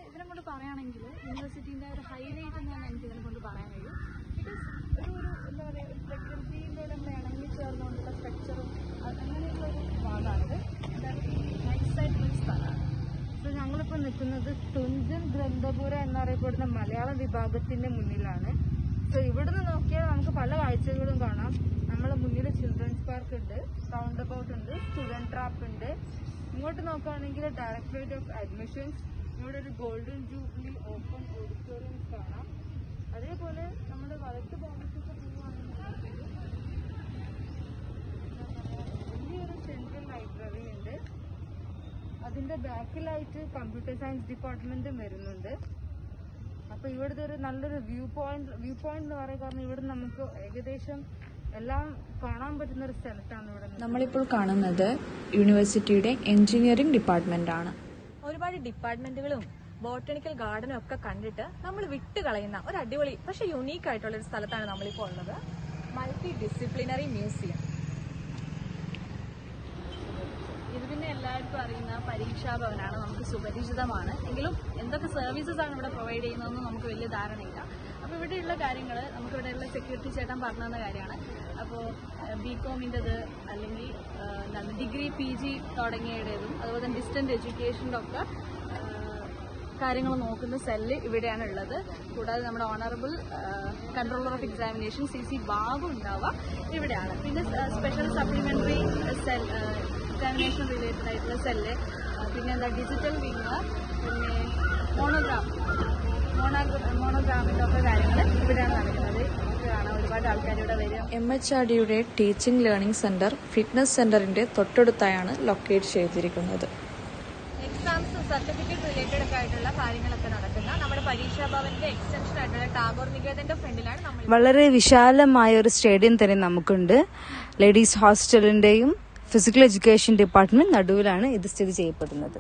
ഇതിനെ കൊണ്ട് പറയുകയാണെങ്കിൽ യൂണിവേഴ്സിറ്റീൻ്റെ ഒരു ഹൈലൈറ്റ് എന്നാണ് എനിക്ക് ഇതിനെ കൊണ്ട് പറയാൻ കഴിയും. ബിക്കോസ് ഒരു എന്താ പറയുക, ഒരു പ്രകൃതിയിലൂടെ നമ്മൾ ഇണങ്ങി ചേർന്നുകൊണ്ടുള്ള സ്ട്രക്ചറും അങ്ങനെയുള്ള ഒരു ഭാഗമാണിത്. എന്തായാലും നൈസായിട്ടുള്ള സ്ഥലമാണ്. സോ ഞങ്ങളിപ്പോൾ നിൽക്കുന്നത് തുഞ്ചൻ ഗ്രന്ഥപുര എന്നറിയപ്പെടുന്ന മലയാള വിഭാഗത്തിന്റെ മുന്നിലാണ്. സോ ഇവിടുന്ന് നോക്കിയാൽ നമുക്ക് പല കാഴ്ചകളും കാണാം. നമ്മളെ മുന്നിൽ ചിൽഡ്രൻസ് പാർക്ക് ഉണ്ട്, റൗണ്ട് അബൌട്ട് ഉണ്ട്, സ്റ്റുഡന്റ് ട്രാപ്പ് ഉണ്ട്. ഇങ്ങോട്ട് നോക്കുകയാണെങ്കിൽ ഡയറക്ടറേറ്റ് ഓഫ് അഡ്മിഷൻസ്, ഇവിടെ ഒരു ഗോൾഡൻ ജൂബിലി ഓപ്പൺ ഓഡിറ്റോറിയം കാണാം. അതേപോലെ നമ്മുടെ വലത്ത് ഭാഗത്തേക്ക് പോവുകയാണെങ്കിൽ വലിയൊരു സെൻട്രൽ ലൈബ്രറി ഉണ്ട്. അതിന്റെ ബാക്കിലായിട്ട് കമ്പ്യൂട്ടർ സയൻസ് ഡിപ്പാർട്ട്മെന്റും വരുന്നുണ്ട്. അപ്പൊ ഇവിടുത്തെ ഒരു നല്ലൊരു വ്യൂ പോയിന്റ് എന്ന് പറയുക, കാരണം ഇവിടെ നമുക്ക് ഏകദേശം എല്ലാം കാണാൻ പറ്റുന്ന ഒരു സ്ഥലത്താണ് ഇവിടെ. നമ്മളിപ്പോൾ കാണുന്നത് യൂണിവേഴ്സിറ്റിയുടെ എഞ്ചിനീയറിംഗ് ഡിപ്പാർട്ട്മെന്റ് ആണ്. ഒരുപാട് ഡിപ്പാർട്ട്മെന്റുകളും ബോട്ടണിക്കൽ ഗാർഡനും ഒക്കെ കണ്ടിട്ട് നമ്മൾ വിട്ടുകളയുന്ന ഒരു അടിപൊളി പക്ഷെ യുണീക്ക് ആയിട്ടുള്ള ഒരു സ്ഥലത്താണ് നമ്മളിപ്പോൾ ഉള്ളത്. Multi disciplinary museum. ഇത് പിന്നെ എല്ലാവർക്കും അറിയുന്ന പരീക്ഷാ ഭവനാണ്, നമുക്ക് സുപരിചിതമാണ്. എങ്കിലും എന്തൊക്കെ സർവീസസ് ആണ് ഇവിടെ പ്രൊവൈഡ് ചെയ്യുന്നതെന്ന് നമുക്ക് വലിയ ധാരണയില്ല. അപ്പോൾ ഇവിടെയുള്ള കാര്യങ്ങൾ നമുക്കിവിടെയുള്ള സെക്യൂരിറ്റി ചേട്ടൻ പറഞ്ഞു തന്ന കാര്യമാണ്. അപ്പോൾ BComൻ്റെത് അല്ലെങ്കിൽ എന്താണ് ഡിഗ്രി PG തുടങ്ങിയതും അതുപോലെ തന്നെ ഡിസ്റ്റന്റ് എഡ്യൂക്കേഷൻ്റെ ഒക്കെ കാര്യങ്ങൾ നോക്കുന്ന സെല്ല് ഇവിടെയാണ് ഉള്ളത്. കൂടാതെ നമ്മുടെ honourable controller of examination CC Babu ഉണ്ടാവുക ഇവിടെയാണ്. പിന്നെ special supplementary cell examination related ആയിട്ടുള്ള സെല്ല്, പിന്നെ എന്താ ഡിജിറ്റൽ വിങ്, പിന്നെ മോണോഗ്രാമിൻ്റെ ഒക്കെ കാര്യങ്ങൾ ഇവിടെയാണ് നടക്കുന്നത്. കാണാൻ ഒരുപാട് ആൾക്കാർ ഇവിടെ വരും. MHATയുടെ ടീച്ചിങ് ലേണിംഗ് സെന്റർ ഫിറ്റ്നസ് സെന്ററിന്റെ തൊട്ടടുത്തായാണ് ലൊക്കേറ്റ് ചെയ്തിരിക്കുന്നത്. എക്സാംസും സർട്ടിഫിക്കറ്റ് റിലേറ്റഡ് ഒക്കെ ആയിട്ടുള്ള കാര്യങ്ങളൊക്കെ നടക്കുന്ന നമ്മുടെ പരീക്ഷാ ഭവന്റെ എക്സ്റ്റൻഷൻ ആയിട്ടുള്ള ടാഗോർ നികേതന്റെ ഫ്രണ്ടിലാണ് നമ്മൾ. വളരെ വിശാലമായ ഒരു സ്റ്റേഡിയം തന്നെ നമുക്കുണ്ട്. ലേഡീസ് ഹോസ്റ്റലിന്റെയും ഫിസിക്കൽ എഡ്യൂക്കേഷൻ ഡിപ്പാർട്ട്മെന്റ് നടുവിലാണ് ഇത് സ്ഥിതി ചെയ്യപ്പെടുന്നത്.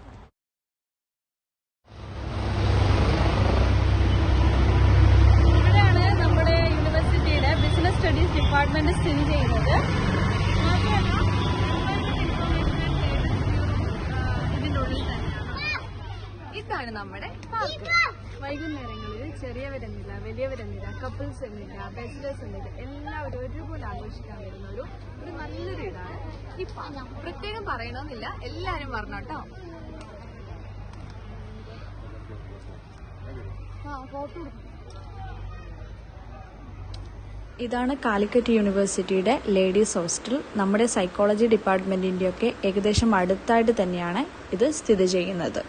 ഇവിടെയാണ് നമ്മുടെ യൂണിവേഴ്സിറ്റിയുടെ ബിസിനസ് സ്റ്റഡീസ് ഡിപ്പാർട്ട്മെന്റ് സ്ഥിതി ചെയ്യുന്നത്. ഇതിന്റെ ഉള്ളിൽ തന്നെയാണ്. ഇതാണ് നമ്മുടെ പാർക്ക്. വൈകുന്നേരങ്ങളിൽ ചെറിയവരെന്നില്ല, വലിയവരെന്നില്ല, കപ്പിൾസ് എന്നില്ല, ബാച്ചിലേഴ്സ് എന്നില്ല, എല്ലാവരും ഒരുപോലെ ആഘോഷിക്കാൻ വരുന്ന ഒരു നല്ലൊരു ഇതാണ് ഈ പാർക്ക്. പ്രത്യേകം പറയണമെന്നില്ല, എല്ലാരും പറഞ്ഞോട്ടോ. ഇതാണ് കാലിക്കറ്റ് യൂണിവേഴ്സിറ്റിയുടെ ലേഡീസ് ഹോസ്റ്റൽ. നമ്മുടെ സൈക്കോളജി ഡിപ്പാർട്ട്മെന്റിന്റെയൊക്കെ ഏകദേശം അടുത്തായിട്ട് തന്നെയാണ് ഇത് സ്ഥിതി ചെയ്യുന്നത്.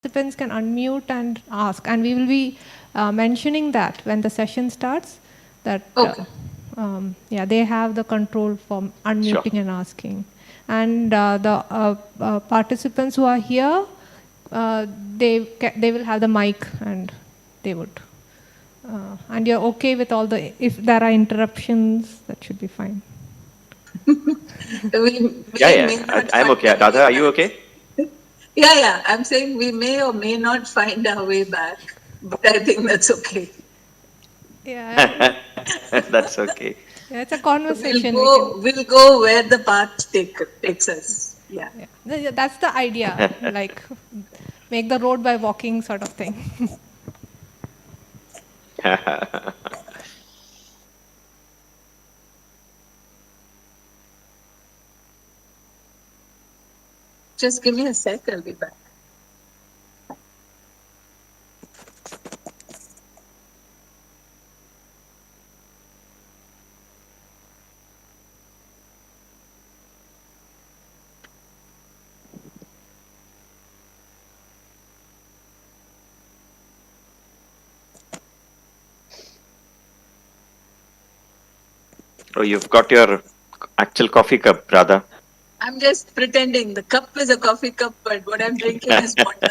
participants can unmute and ask, and we will be mentioning that when the session starts, that they have the control for unmuting and asking. And the participants who are here, they will have the mic, and they would. And you're okay with all the, if there are interruptions, that should be fine. I'm okay. Radha, are you okay? Yeah, I'm saying we may or may not find our way back, but I think that's okay. Yeah. That's okay. Yeah, it's a conversation. We'll go where the path takes us. Yeah. That's the idea, like make the road by walking sort of thing. Just give me a sec, I'll be back. Oh, you've got your actual coffee cup, Radha. I'm just pretending. The cup is a coffee cup, but what I'm drinking is water.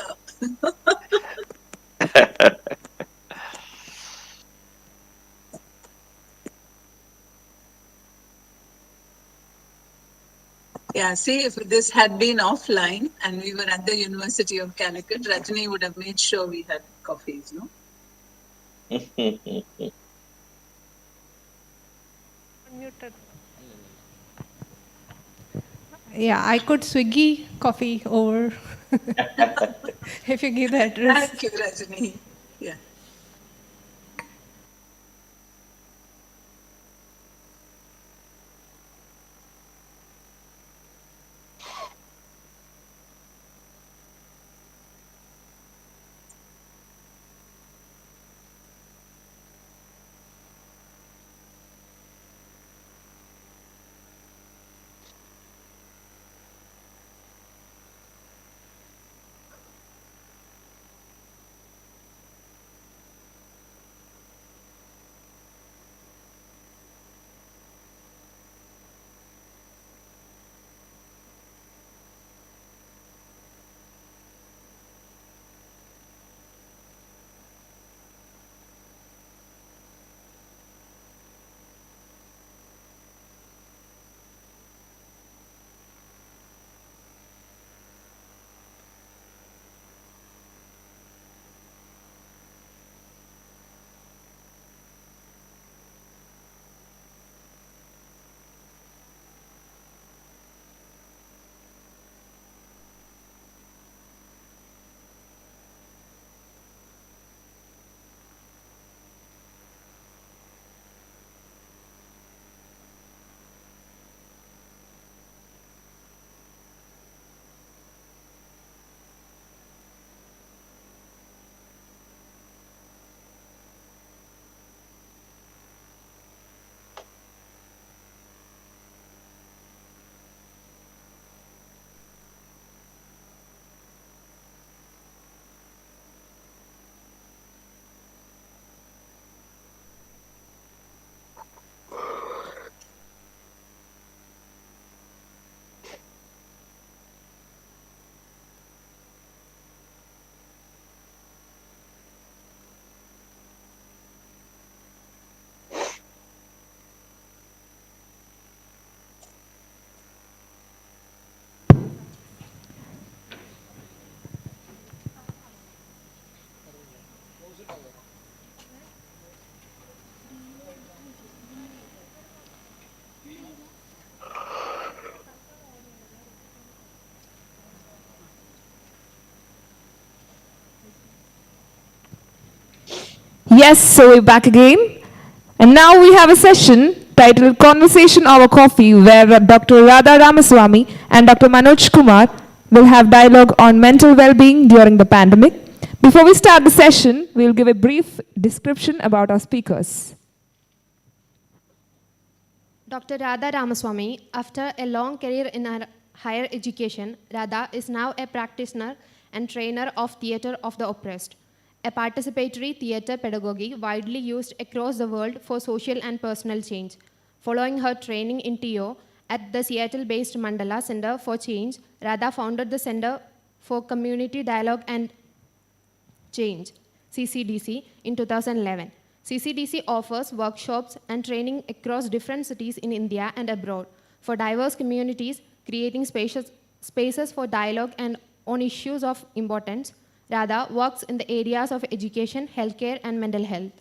Yeah, see, if this had been offline and we were at the University of Calicut, Rajni would have made sure we had coffees, no? Unmuted. Yeah, I could Swiggy coffee over if you give the address. Thank you, Rajni. Yeah. Yes, so we're back again. And now we have a session titled Conversation Over Coffee, where Dr. Radha Ramaswamy and Dr. Manoj Kumar will have dialogue on mental well-being during the pandemic. Before we start the session, we'll give a brief description about our speakers. Dr. Radha Ramaswamy, after a long career in higher education, Radha is now a practitioner and trainer of theatre of the oppressed, a participatory theatre pedagogy widely used across the world for social and personal change. Following her training in TO at the Seattle-based Mandala Center for Change, Radha founded the Center for Community Dialogue and Change, CCDC, in 2011. CCDC offers workshops and training across different cities in India and abroad for diverse communities, creating spaces for dialogue and on issues of importance. Radha works in the areas of education, healthcare, and mental health.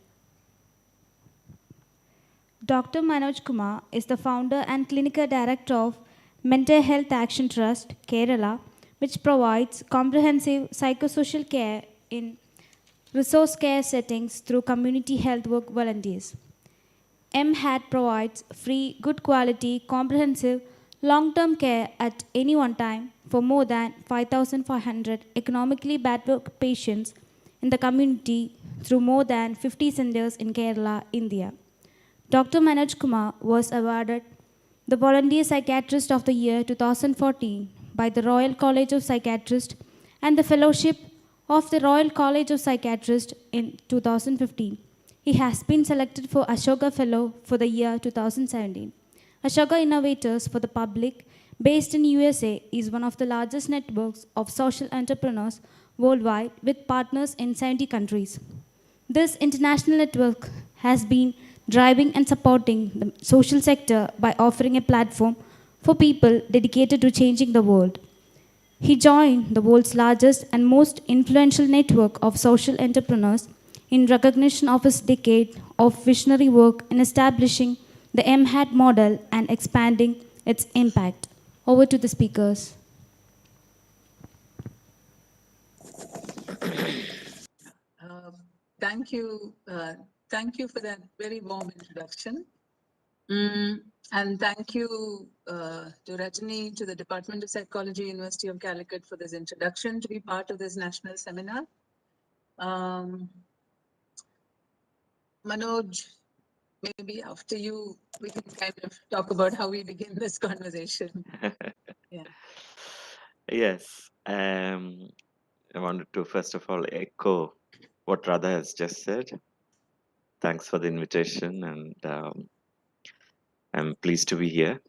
Dr. Manoj Kumar is the founder and clinical director of Mental Health Action Trust, Kerala, which provides comprehensive psychosocial care in resource care settings through community health work volunteers. MHAT provides free, good quality, comprehensive, long-term care at any one time for more than 5,500 economically backward patients in the community through more than 50 centers in Kerala, India. Dr. Manoj Kumar was awarded the Volunteer Psychiatrist of the Year 2014 by the Royal College of Psychiatrists and the Fellowship of the Royal College of Psychiatrists in 2015. He has been selected for Ashoka Fellow for the year 2017. Ashoka Innovators for the Public, based in USA, is one of the largest networks of social entrepreneurs worldwide with partners in 70 countries. This international network has been driving and supporting the social sector by offering a platform for people dedicated to changing the world. He joined the world's largest and most influential network of social entrepreneurs in recognition of his decade of visionary work in establishing the MHAT model and expanding its impact. Over to the speakers. Thank you. Thank you for that very warm introduction. And thank you to Rajni, to the Department of Psychology, University of Calicut, for this introduction to be part of this national seminar. Manoj, maybe after you, we can kind of talk about how we begin this conversation. Yeah. Yes. I wanted to first of all echo what Radha has just said. Thanks for the invitation, and I'm pleased to be here.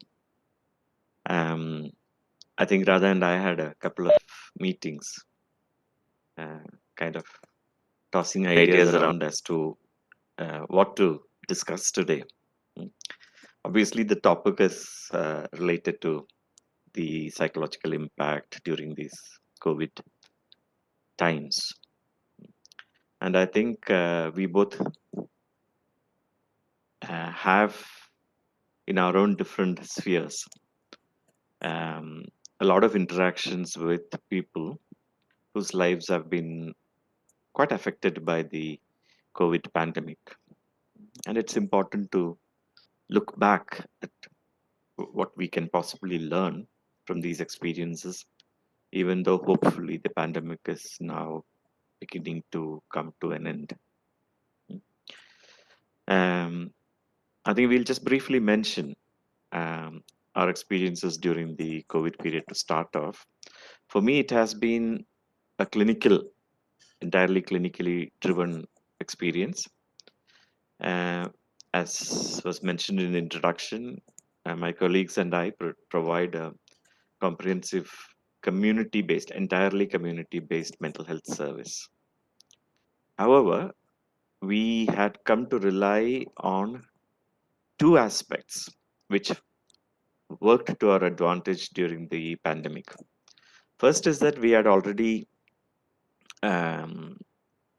I think Radha and I had a couple of meetings, kind of tossing ideas around as to what to discuss today. Obviously, the topic is related to the psychological impact during these COVID times. And I think we both have, in our own different spheres, a lot of interactions with people whose lives have been quite affected by the COVID pandemic. And it's important to look back at what we can possibly learn from these experiences, even though hopefully the pandemic is now beginning to come to an end. I think we'll just briefly mention our experiences during the COVID period to start off. For me, it has been a entirely clinically driven experience. As was mentioned in the introduction, my colleagues and I provide a comprehensive entirely community-based mental health service. However, we had come to rely on two aspects which worked to our advantage during the pandemic. First is that we had already gone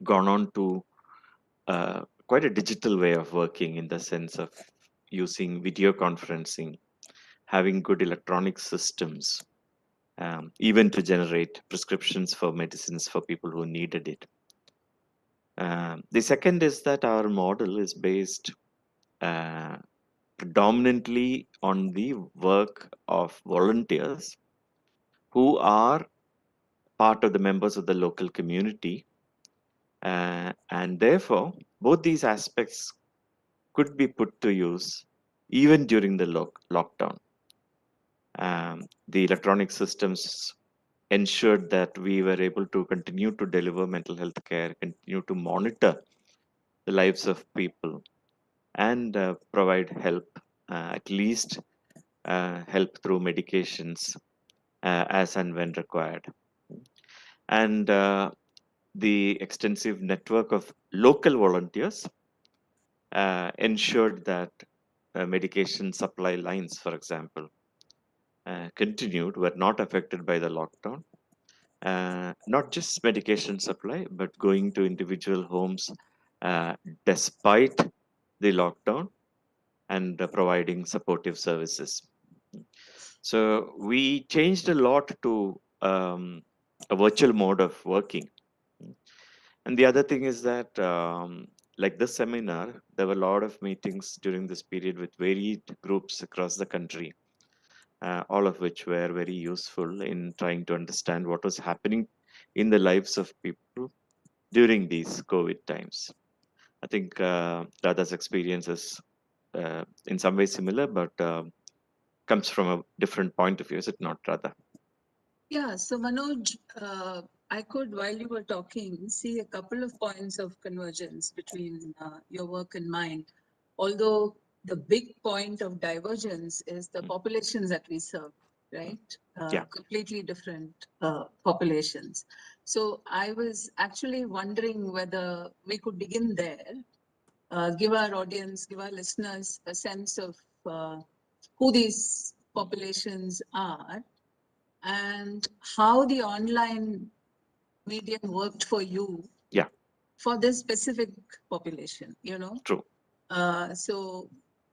on to quite a digital way of working, in the sense of using video conferencing, having good electronic systems, even to generate prescriptions for medicines for people who needed it. The second is that our model is based predominantly on the work of volunteers who are part of the members of the local community. And therefore, both these aspects could be put to use even during the lockdown. The electronic systems ensured that we were able to continue to deliver mental health care, continue to monitor the lives of people, and provide help, at least help through medications as and when required. And the extensive network of local volunteers ensured that medication supply lines, for example, continued, were not affected by the lockdown. Not just medication supply, but going to individual homes despite the lockdown and providing supportive services. So we changed a lot to a virtual mode of working. And the other thing is that, like this seminar, there were a lot of meetings during this period with varied groups across the country, all of which were very useful in trying to understand what was happening in the lives of people during these COVID times. I think Radha's experience is in some ways similar, but comes from a different point of view, is it not, Radha? Yeah, so Manoj, I could, while you were talking, see a couple of points of convergence between your work and mine. Although the big point of divergence is the populations that we serve, right? Yeah. Completely different populations. So I was actually wondering whether we could begin there, give our audience, give our listeners a sense of who these populations are, and how the online medium worked for you. Yeah. For this specific population, True.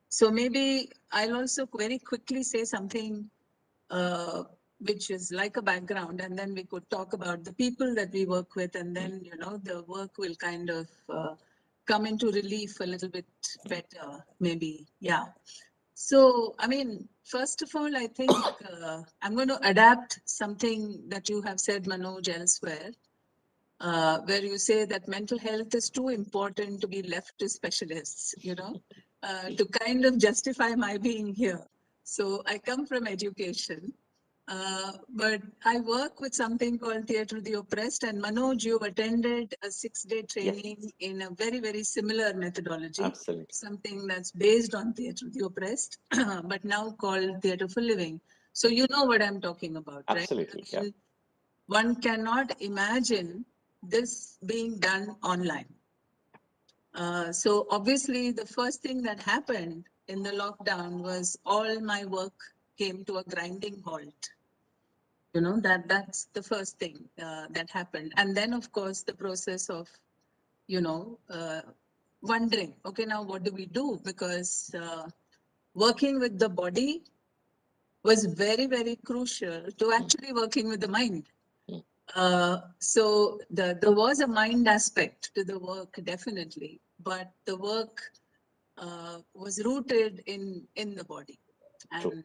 So maybe I'll also very quickly say something which is like a background, and then we could talk about the people that we work with, and then the work will kind of come into relief a little bit better, maybe. Yeah. So, I mean, first of all, I think I'm going to adapt something that you have said, Manoj, elsewhere, where you say that mental health is too important to be left to specialists, to kind of justify my being here. So I come from education, but I work with something called Theatre of the Oppressed. And Manoj, you attended a 6-day training in a very, very similar methodology. Absolutely. Something that's based on Theatre of the Oppressed, but now called Theatre for Living. So you know what I'm talking about, right? Absolutely. I mean, one cannot imagine this being done online. So obviously the first thing that happened in the lockdown was all my work came to a grinding halt. That's the first thing that happened. And then of course the process of, wondering, okay, now what do we do? Because working with the body was very, very crucial to actually working with the mind. So there was a mind aspect to the work, definitely, but the work was rooted in the body. And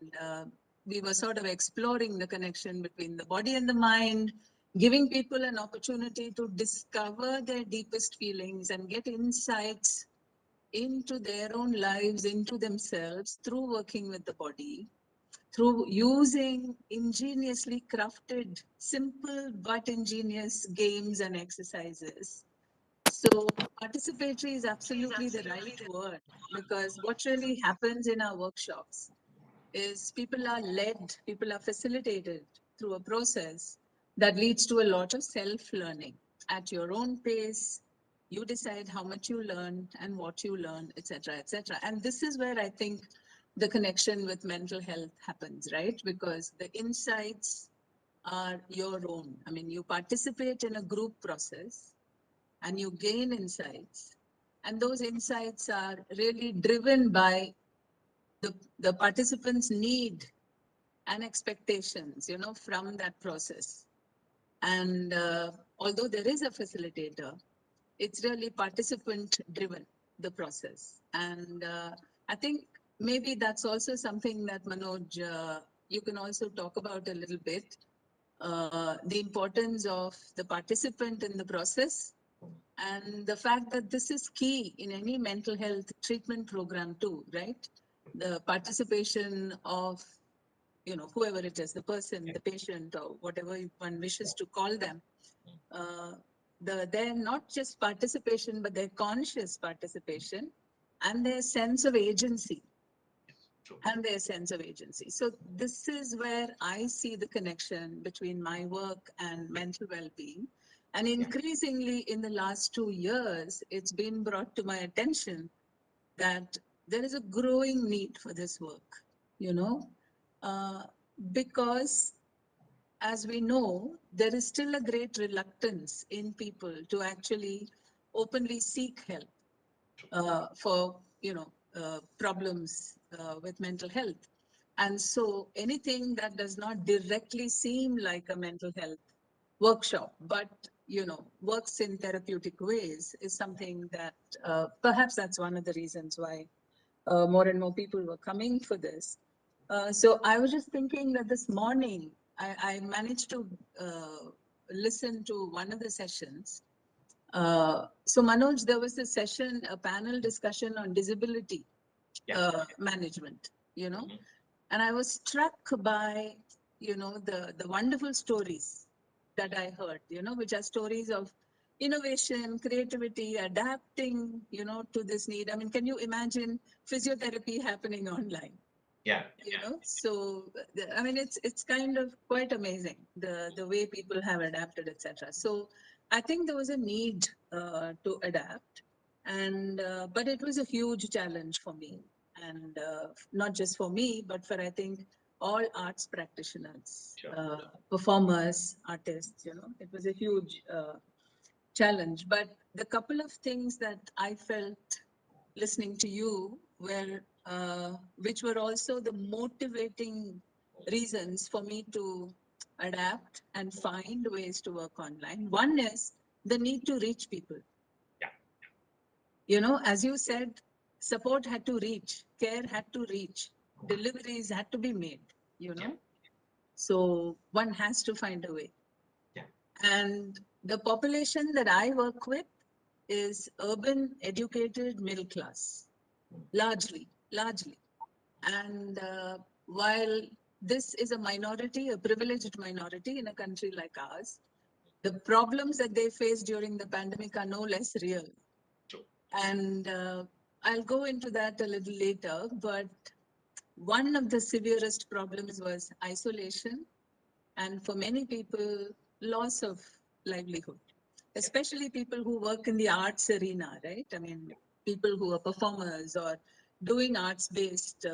we were sort of exploring the connection between the body and the mind, giving people an opportunity to discover their deepest feelings and get insights into their own lives, into themselves, through working with the body, through using ingeniously crafted, simple but ingenious games and exercises. So participatory is absolutely the right word, because what really happens in our workshops is people are led, people are facilitated through a process that leads to a lot of self-learning at your own pace. You decide how much you learn and what you learn, etc., etc. And this is where I think the connection with mental health happens, right? Because the insights are your own. I mean, you participate in a group process and you gain insights. And those insights are really driven by the participants' need and expectations, from that process. And although there is a facilitator, it's really participant driven, the process. And I think maybe that's also something that, Manoj, you can also talk about a little bit, the importance of the participant in the process, and the fact that this is key in any mental health treatment program too, right? The participation of whoever it is, the person, the patient, or whatever one wishes to call them, their not just participation, but their conscious participation and their sense of agency. So this is where I see the connection between my work and mental well-being. And increasingly in the last 2 years, it's been brought to my attention that there is a growing need for this work, uh, because as we know, there is still a great reluctance in people to actually openly seek help for problems with mental health. And so anything that does not directly seem like a mental health workshop, but works in therapeutic ways, is something that perhaps that's one of the reasons why more and more people were coming for this. So I was just thinking that this morning I managed to listen to one of the sessions. So Manoj, there was a session, a panel discussion on disability management, and I was struck by, the wonderful stories that I heard, which are stories of innovation, creativity, adapting, to this need. I mean, can you imagine physiotherapy happening online? So I mean, it's kind of quite amazing the way people have adapted, etc. So I think there was a need to adapt, and but it was a huge challenge for me, and not just for me, but for, I think, all arts practitioners, performers, artists. It was a huge challenge. But the couple of things that I felt listening to you were, which were also the motivating reasons for me to adapt and find ways to work online. One is the need to reach people. As you said, support had to reach, care had to reach, deliveries had to be made, So one has to find a way. And the population that I work with is urban, educated, middle class, largely. And while this is a minority, a privileged minority in a country like ours, the problems that they face during the pandemic are no less real. And I'll go into that a little later, but one of the severest problems was isolation, and for many people, loss of livelihood, especially people who work in the arts arena, right? I mean, people who are performers or doing arts-based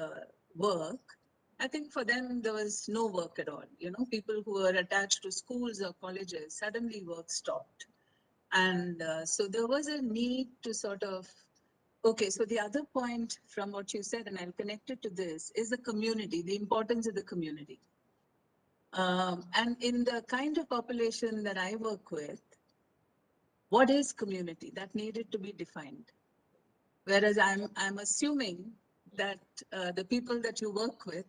work. I think for them, there was no work at all. People who were attached to schools or colleges, suddenly work stopped. And so there was a need to sort of, okay, so the other point from what you said, and I'll connect it to this, is the community, the importance of the community. And in the kind of population that I work with, what is community? That needed to be defined. Whereas I'm assuming that the people that you work with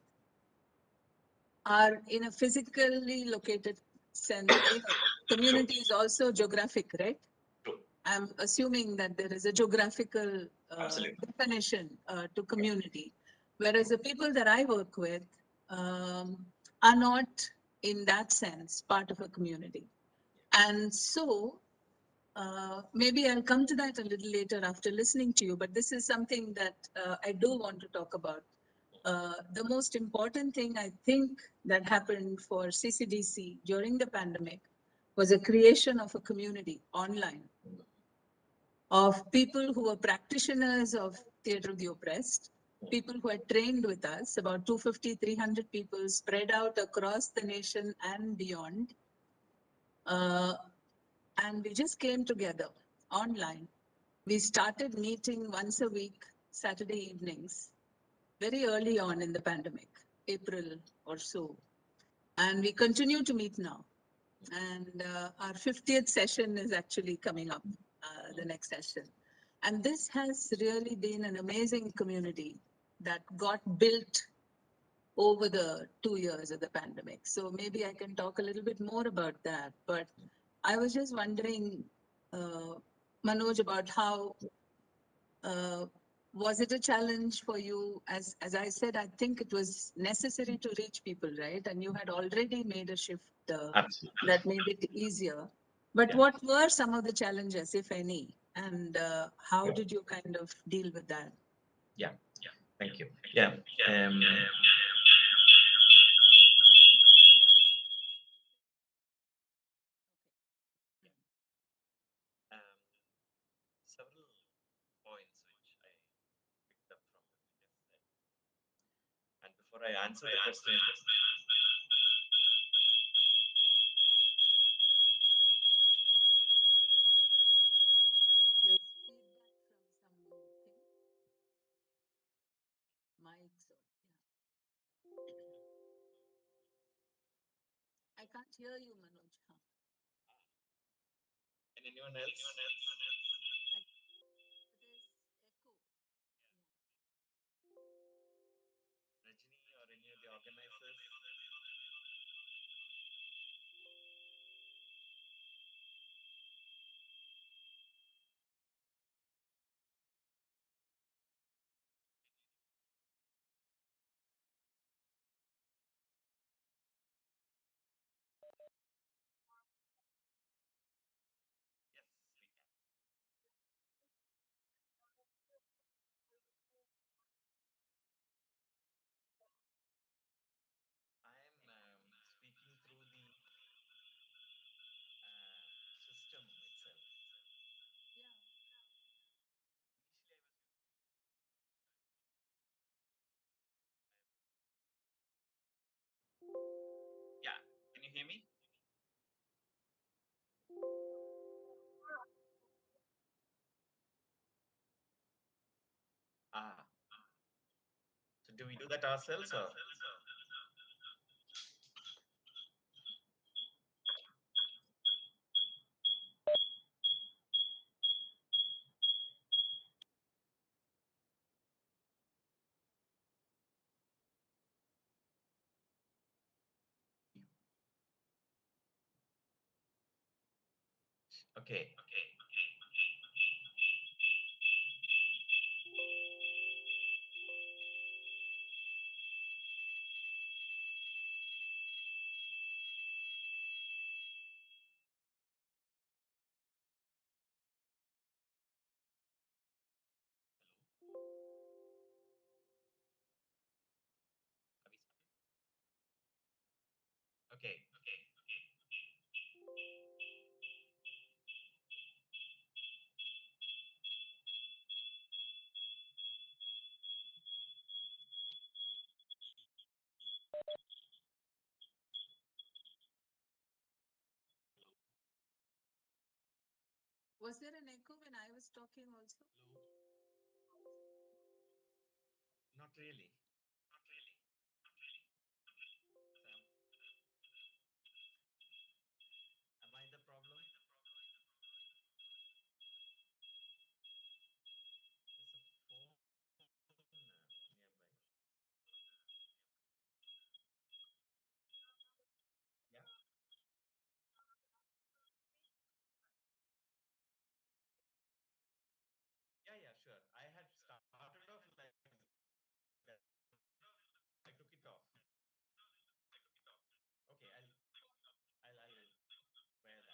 are in a physically located sense. Community is also geographic, right? I'm assuming that there is a geographical definition to community. Whereas the people that I work with are not, in that sense, part of a community. And so maybe I'll come to that a little later after listening to you, but this is something that I do want to talk about. The most important thing I think that happened for CCDC during the pandemic was a creation of a community online of people who were practitioners of theatre of the oppressed, people who had trained with us, about 250, 300 people spread out across the nation and beyond. And we just came together online. We started meeting once a week, Saturday evenings, very early on in the pandemic, April or so. And we continue to meet now. And our 50th session is actually coming up, the next session. And this has really been an amazing community that got built over the 2 years of the pandemic. So maybe I can talk a little bit more about that. But I was just wondering, Manoj, about how Was it a challenge for you? As I said, I think it was necessary to reach people, right? And you had already made a shift Absolutely. that made it easier. But Yeah. what were some of the challenges, if any? And how did you kind of deal with that? Yeah. Thank you. Yeah. Several points which I picked up from what you just said. And before I answer the question, There's feedback from something. Mics or yeah. I can't hear you, Manoj. and anyone else? Rajini or any of the organizers? Yes, we can. I am speaking through the system itself. Yeah. Can you hear me? Ah. So do we do that ourselves or? Okay. Okay. Was there an echo when I was talking also? Not really. Am I the problem? Yeah. Yeah, sure. I had started off like that. I took it off. Okay, I'll wear that. Just get that.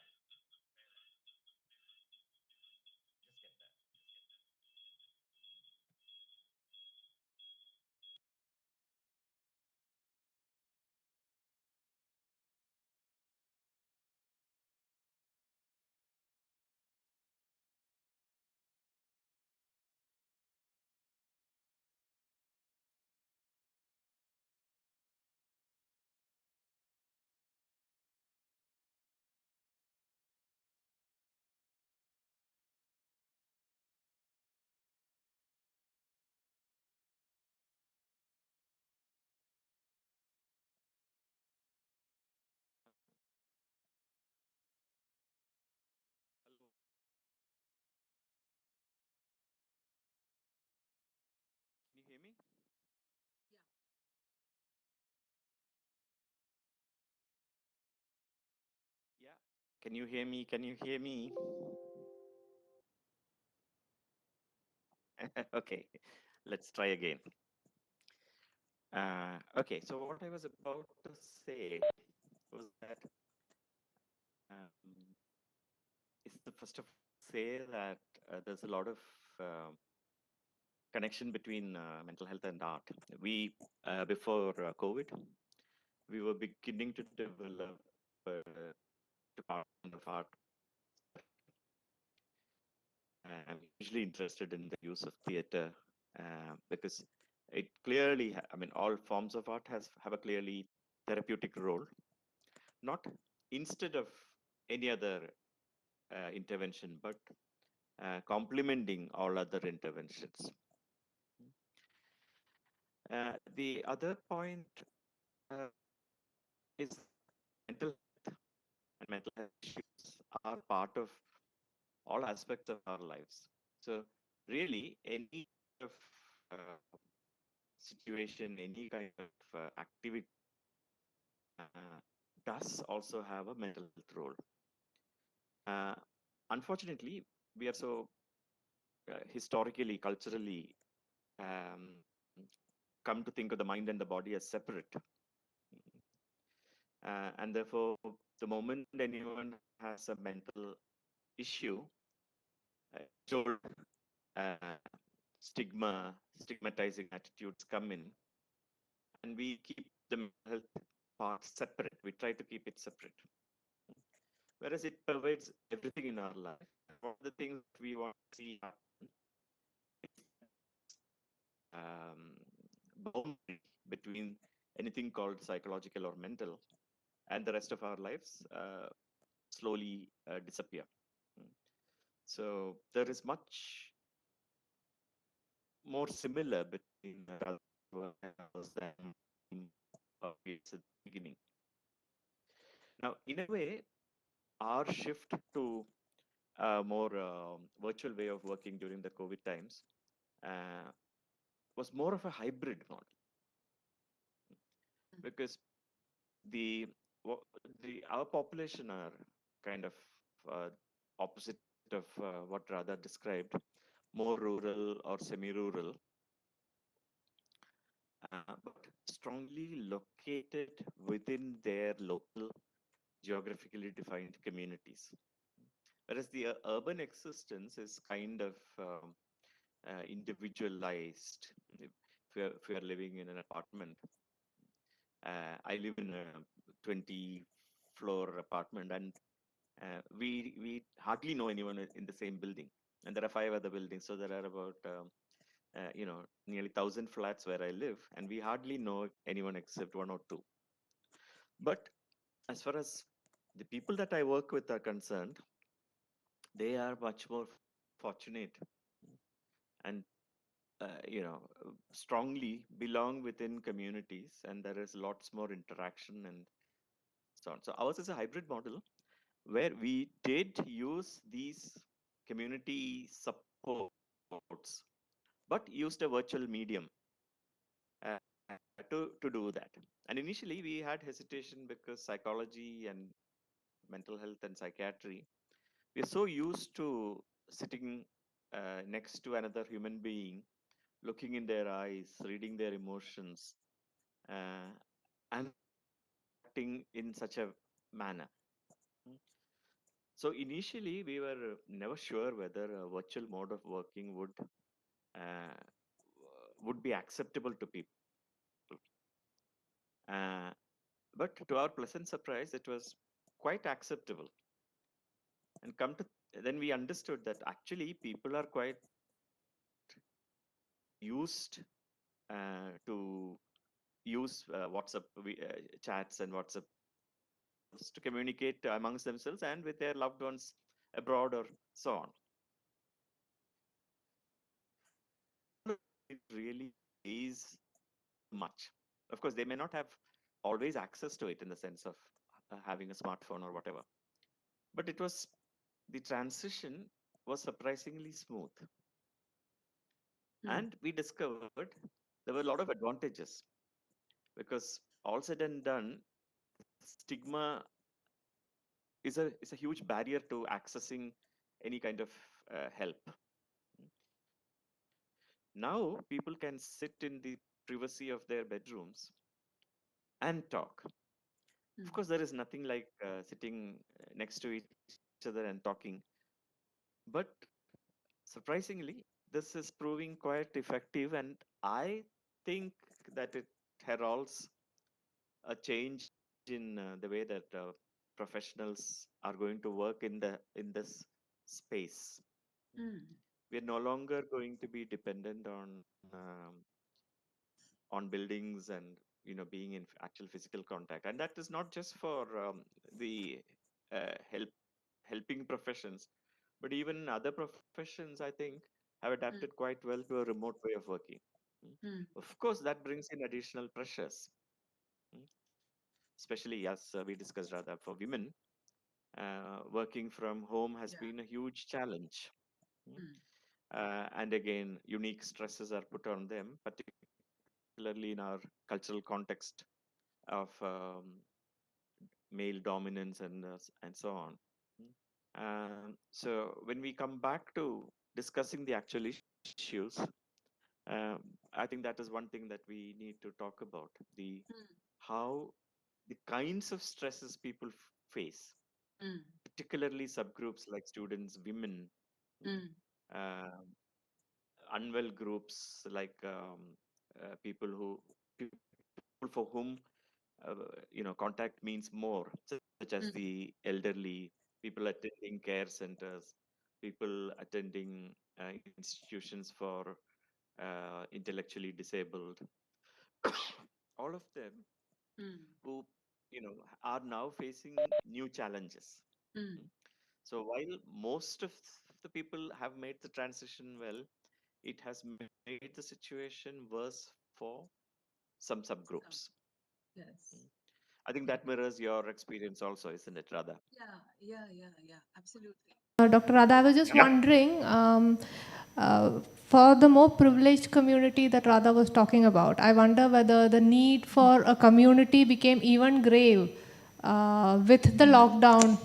Hello. Can you hear me? Yeah. Can you hear me? Can you hear me? Okay, let's try again. Okay, so what I was about to say was that is the first of say that there's a lot of connection between mental health and art. We before COVID, we were beginning to develop a department of art. I'm usually interested in the use of theater because it clearly, I mean, all forms of art have a clearly therapeutic role, not instead of any other intervention, but complementing all other interventions. The other point is mental health and mental health issues are part of all aspects of our lives. So really, any kind of situation, any kind of activity does also have a mental health role. Unfortunately, we are so historically, culturally come to think of the mind and the body as separate. And therefore, the moment anyone has a mental issue, stigmatizing attitudes come in, and we keep the mental health part separate. We try to keep it separate. Whereas it pervades everything in our life. One of the things we want to see happen is boundary between anything called psychological or mental and the rest of our lives slowly disappear. So there is much more similar between than at the beginning. Now, in a way, our shift to a more virtual way of working during the COVID times was more of a hybrid model, because our population are kind of opposite of what Radha described, more rural or semi-rural, but strongly located within their local geographically defined communities. Whereas the urban existence is kind of individualized. If we are living in an apartment, I live in a 20-floor apartment, and we hardly know anyone in the same building, and there are 5 other buildings, so there are about nearly 1,000 flats where I live, and we hardly know anyone except 1 or 2. But as far as the people that I work with are concerned, they are much more fortunate and strongly belong within communities, and there is lots more interaction and so on. So ours is a hybrid model where we did use these community supports, but used a virtual medium to do that. And initially we had hesitation because psychology and mental health and psychiatry, we're so used to sitting next to another human being, looking in their eyes, reading their emotions, and acting in such a manner. So initially, we were never sure whether a virtual mode of working would be acceptable to people. But to our pleasant surprise, it was quite acceptable. And then we understood that actually people are quite used to use WhatsApp chats and WhatsApp to communicate amongst themselves and with their loved ones abroad or so on. It really is much. Of course, they may not have always access to it in the sense of having a smartphone or whatever. But the transition was surprisingly smooth. And we discovered there were a lot of advantages, because all said and done, stigma is a huge barrier to accessing any kind of help. Now people can sit in the privacy of their bedrooms and talk. Of course, there is nothing like sitting next to each other and talking, but surprisingly, this is proving quite effective, and I think that it heralds a change in the way that professionals are going to work in this space. We're no longer going to be dependent on buildings and being in actual physical contact, and that is not just for the helping professions, but even other professions, I think, have adapted quite well to a remote way of working. Of course, that brings in additional pressures, mm, especially as we discussed, rather, for women. Working from home has been a huge challenge. And again, unique stresses are put on them, particularly in our cultural context of male dominance and so on. So when we come back to discussing the actual issues, I think that is one thing that we need to talk about: the how the kinds of stresses people face, particularly subgroups like students, women, uh, unwell groups like people for whom contact means more, such as the elderly, people attending care centers, people attending institutions for intellectually disabled. All of them who are now facing new challenges. So while most of the people have made the transition well, it has made the situation worse for some subgroups. Yes. I think that mirrors your experience also, isn't it, Radha? Yeah, absolutely. Dr. Radha, I was just wondering, for the more privileged community that Radha was talking about, I wonder whether the need for a community became even grave with the lockdown,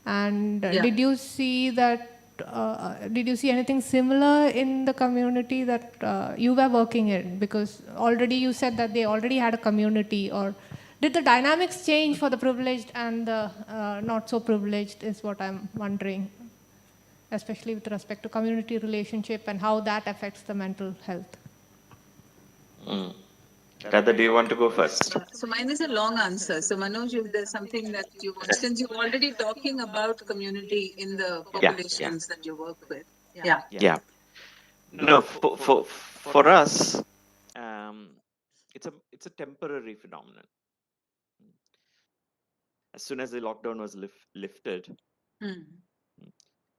and did you see that? Did you see anything similar in the community that you were working in? Because already you said that they already had a community, or did the dynamics change for the privileged and the not so privileged is what I'm wondering, especially with respect to community relationship and how that affects the mental health. Radha, do you want to go first? So mine is a long answer. So Manoj, if there's something that you want, since you're already talking about community in the populations that you work with. Yeah. No, for us, um, it's a temporary phenomenon. As soon as the lockdown was lifted,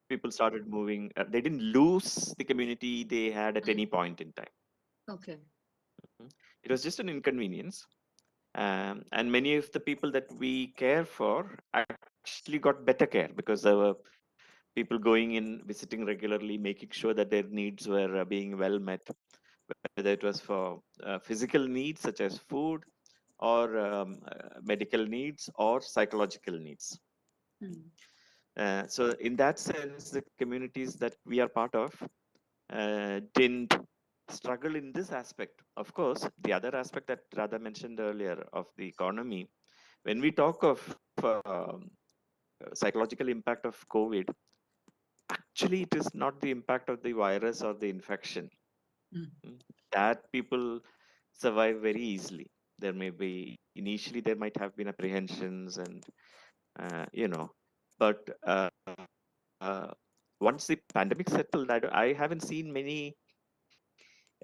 people started moving. They didn't lose the community they had at any point in time. Okay. It was just an inconvenience. And many of the people that we care for actually got better care because there were people going in, visiting regularly, making sure that their needs were being well met, whether it was for physical needs such as food, or medical needs, or psychological needs. So in that sense, the communities that we are part of didn't struggle in this aspect. Of course, the other aspect that Radha mentioned earlier of the economy, when we talk of psychological impact of COVID, actually it is not the impact of the virus or the infection. That people survive very easily. There may be, initially there might have been apprehensions and but once the pandemic settled, I haven't seen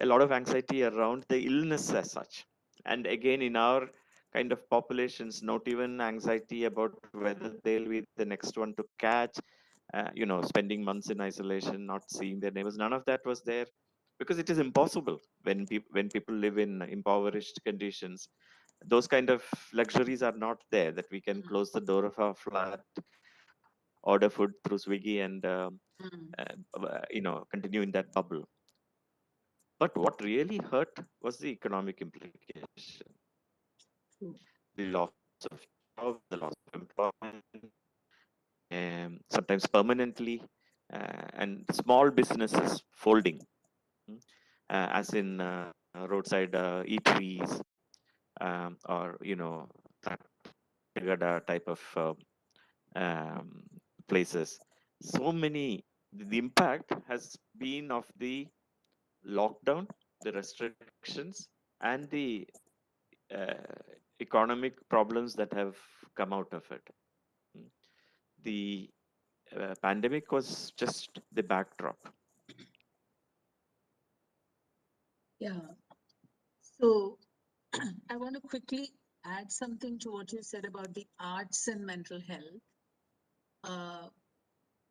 a lot of anxiety around the illness as such. And again, in our kind of populations, not even anxiety about whether they'll be the next one to catch, spending months in isolation, not seeing their neighbors. None of that was there because it is impossible when people live in impoverished conditions. Those kind of luxuries are not there, that we can close the door of our flat, order food through Swiggy, and continue in that bubble. But what really hurt was the economic implication, the loss of jobs, the loss of employment, sometimes permanently, and small businesses folding. as in roadside eateries, or that type of places. So many, the impact has been of the lockdown, the restrictions, and the economic problems that have come out of it. The pandemic was just the backdrop. Yeah. So I want to quickly add something to what you said about the arts and mental health.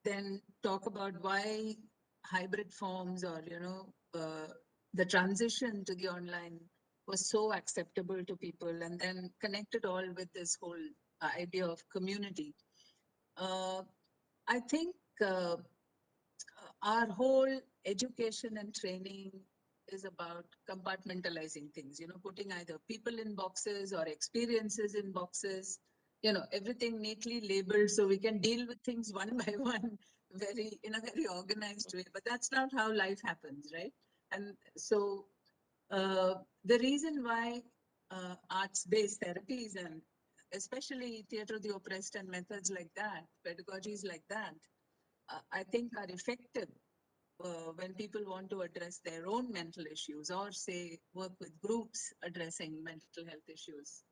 Then talk about why hybrid forms or, the transition to the online was so acceptable to people, and then connect it all with this whole idea of community. I think our whole education and training is about compartmentalizing things, putting either people in boxes or experiences in boxes, everything neatly labeled so we can deal with things one by one in a very organized way. But that's not how life happens, right? And so the reason why arts-based therapies, and especially theater of the oppressed and methods like that, pedagogies like that, I think are effective when people want to address their own mental issues, or say work with groups addressing mental health issues,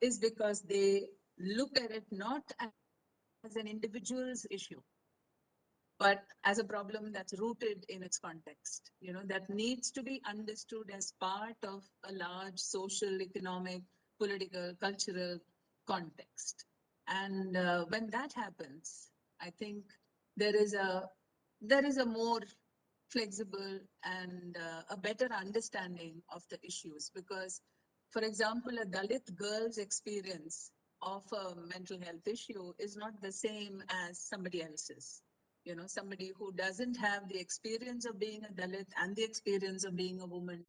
is because they look at it not as an individual's issue, but as a problem that's rooted in its context, that needs to be understood as part of a large social, economic, political, cultural context. And when that happens, I think there is a more flexible and a better understanding of the issues. Because, for example, a Dalit girl's experience of a mental health issue is not the same as somebody else's. Somebody who doesn't have the experience of being a Dalit and the experience of being a woman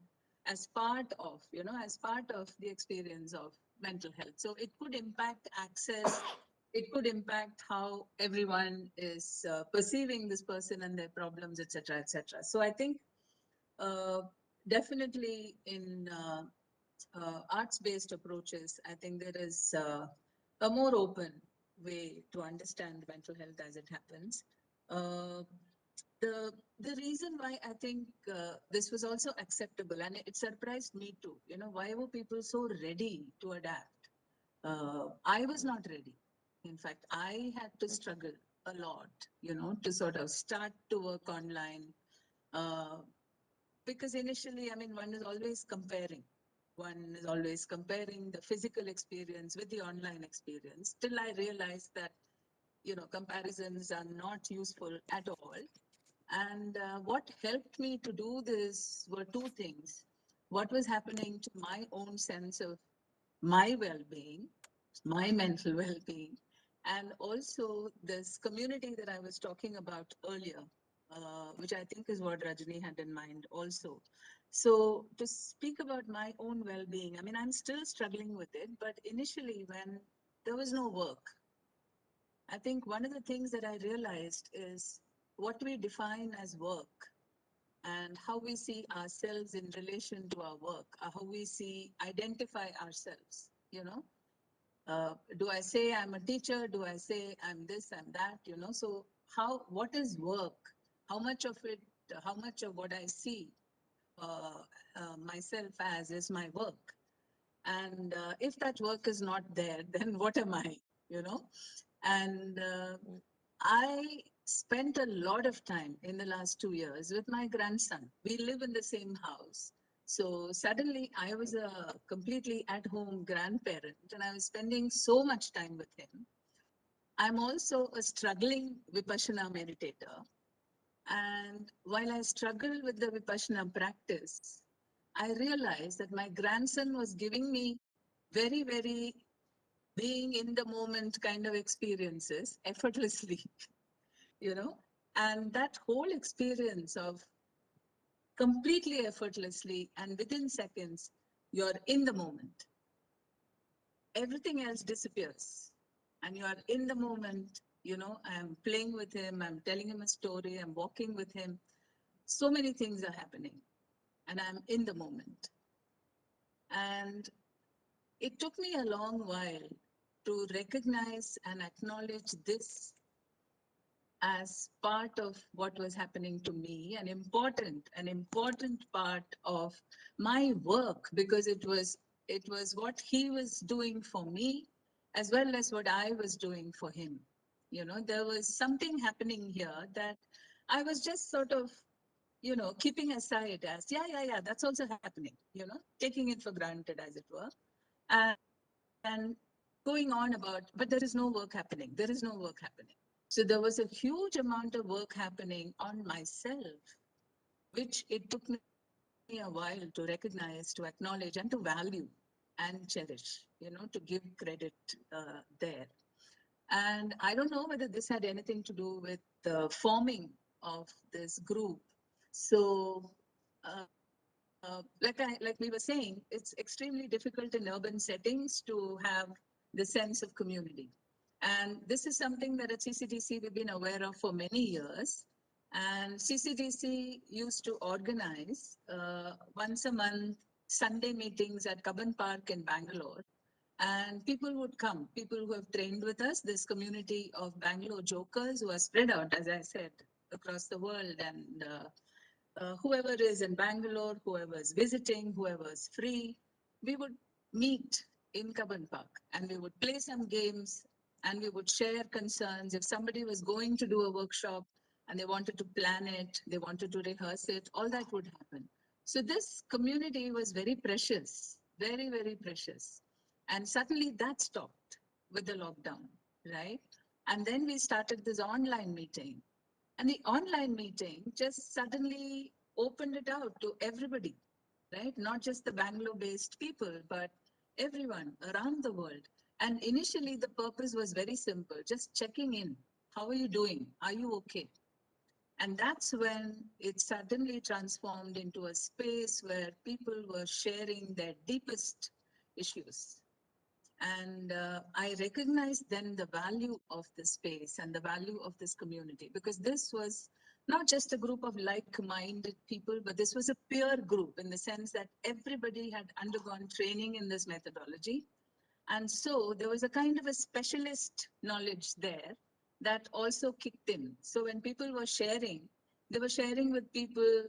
as part of the experience of mental health. So it could impact access. It could impact how everyone is perceiving this person and their problems, etc., etc. So I think definitely in arts-based approaches, I think there is a more open way to understand mental health as it happens. The reason why I think this was also acceptable, and it surprised me too, why were people so ready to adapt? I was not ready. In fact, I had to struggle a lot, to sort of start to work online. Because initially, one is always comparing. One is always comparing the physical experience with the online experience, till I realized that, comparisons are not useful at all. And what helped me to do this were two things. What was happening to my own sense of my well-being, my mental well-being, and also this community that I was talking about earlier, which I think is what Rajni had in mind also. So to speak about my own well-being, I'm still struggling with it, but initially when there was no work, I think one of the things that I realized is what we define as work and how we see ourselves in relation to our work, how we identify ourselves, do I say I'm a teacher? Do I say I'm this, I'm that, So what is work? How much of what I see myself as is my work? And if that work is not there, then what am I, And I spent a lot of time in the last 2 years with my grandson. We live in the same house. So suddenly I was a completely at-home grandparent and I was spending so much time with him. I'm also a struggling Vipassana meditator. And while I struggle with the Vipassana practice, I realized that my grandson was giving me very, very being in the moment kind of experiences effortlessly, and that whole experience of completely effortlessly and within seconds, you're in the moment. Everything else disappears and you are in the moment. I'm playing with him, I'm telling him a story, I'm walking with him. So many things are happening, and I'm in the moment. And it took me a long while to recognize and acknowledge this as part of what was happening to me, an important part of my work, because it was what he was doing for me as well as what I was doing for him. You know, there was something happening here that I was just sort of, you know, keeping aside as, yeah, that's also happening, you know, taking it for granted, as it were. And going on about, but there is no work happening. There is no work happening. So there was a huge amount of work happening on myself, which it took me a while to recognize, to acknowledge, and to value and cherish, you know, to give credit there. And I don't know whether this had anything to do with the forming of this group. So, like we were saying, it's extremely difficult in urban settings to have the sense of community. And this is something that at CCDC we've been aware of for many years. And CCDC used to organize once a month Sunday meetings at Cubbon Park in Bangalore. And people would come, people who have trained with us, this community of Bangalore jokers who are spread out, as I said, across the world. And whoever is in Bangalore, whoever is visiting, whoever is free, we would meet in Cubbon Park and we would play some games and we would share concerns. If somebody was going to do a workshop and they wanted to plan it, they wanted to rehearse it, all that would happen. So this community was very precious, very, very precious. And suddenly that stopped with the lockdown, right? And then we started this online meeting. And the online meeting just suddenly opened it out to everybody, right? Not just the Bangalore-based people, but everyone around the world. And initially the purpose was very simple, just checking in. How are you doing? Are you okay? And that's when it suddenly transformed into a space where people were sharing their deepest issues. And I recognized then the value of this space and the value of this community, because this was not just a group of like-minded people, but this was a peer group in the sense that everybody had undergone training in this methodology. And so there was a kind of a specialist knowledge there that also kicked in. So when people were sharing, they were sharing with people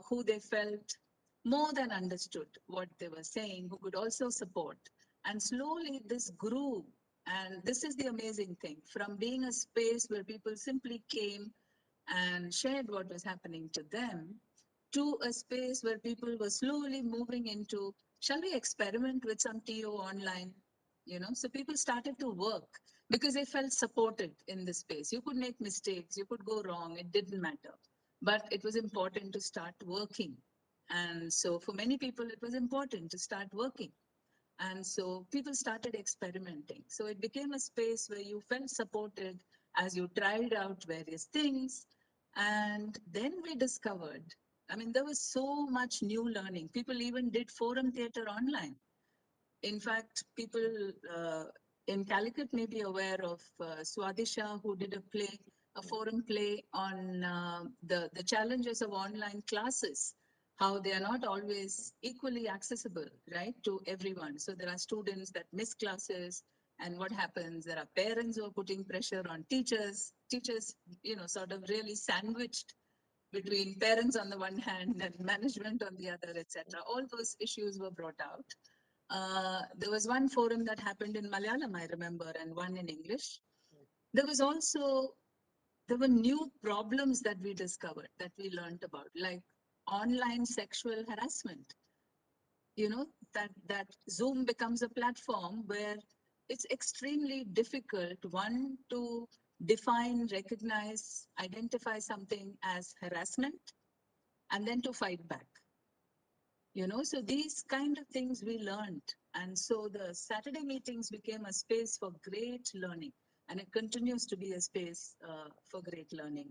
who they felt more than understood what they were saying, who could also support. And slowly this grew. And this is the amazing thing, from being a space where people simply came and shared what was happening to them, to a space where people were slowly moving into, shall we experiment with some TO online? You know, so people started to work because they felt supported in this space. You could make mistakes, you could go wrong, it didn't matter. But it was important to start working. And so for many people, it was important to start working. And so people started experimenting. So it became a space where you felt supported as you tried out various things. And then we discovered, I mean, there was so much new learning. People even did forum theater online. In fact, people in Calicut may be aware of Swadisha, who did a forum play on the challenges of online classes, how they are not always equally accessible, right, to everyone. So there are students that miss classes, and what happens? There are parents who are putting pressure on teachers. Teachers, you know, sort of really sandwiched between parents on the one hand and management on the other, etc. All those issues were brought out. There was one forum that happened in Malayalam, I remember, and one in English. There were new problems that we discovered, that we learned about, like online sexual harassment. You know, that Zoom becomes a platform where it's extremely difficult, one, to define, recognize, identify something as harassment, and then to fight back. You know, so these kind of things we learned. And so the Saturday meetings became a space for great learning, and it continues to be a space for great learning.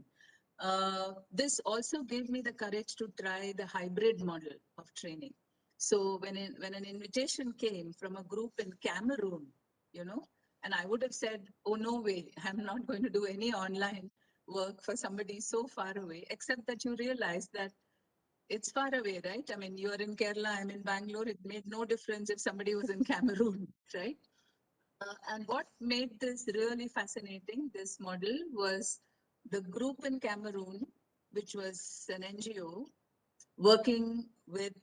This also gave me the courage to try the hybrid model of training. So when an invitation came from a group in Cameroon, you know, and I would have said, oh, no way, I'm not going to do any online. work for somebody so far away, except that you realize that it's far away, right? I mean, you're in Kerala, I'm in Bangalore. It made no difference if somebody was in Cameroon, right? And what made this really fascinating, this model, was the group in Cameroon, which was an NGO, working with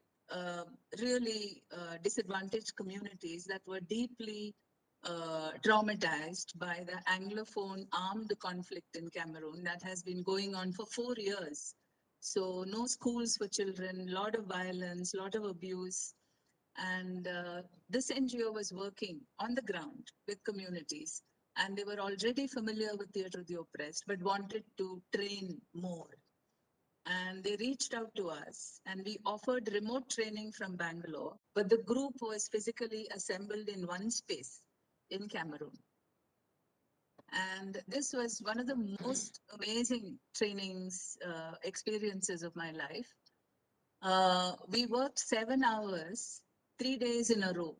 really disadvantaged communities that were deeply traumatized by the Anglophone armed conflict in Cameroon that has been going on for 4 years. So no schools for children, lot of violence, lot of abuse. And this NGO was working on the ground with communities, and they were already familiar with Theatre of the Oppressed, but wanted to train more. And they reached out to us, and we offered remote training from Bangalore, but the group was physically assembled in one space in Cameroon. And this was one of the most amazing trainings, experiences of my life. We worked 7 hours, 3 days in a row.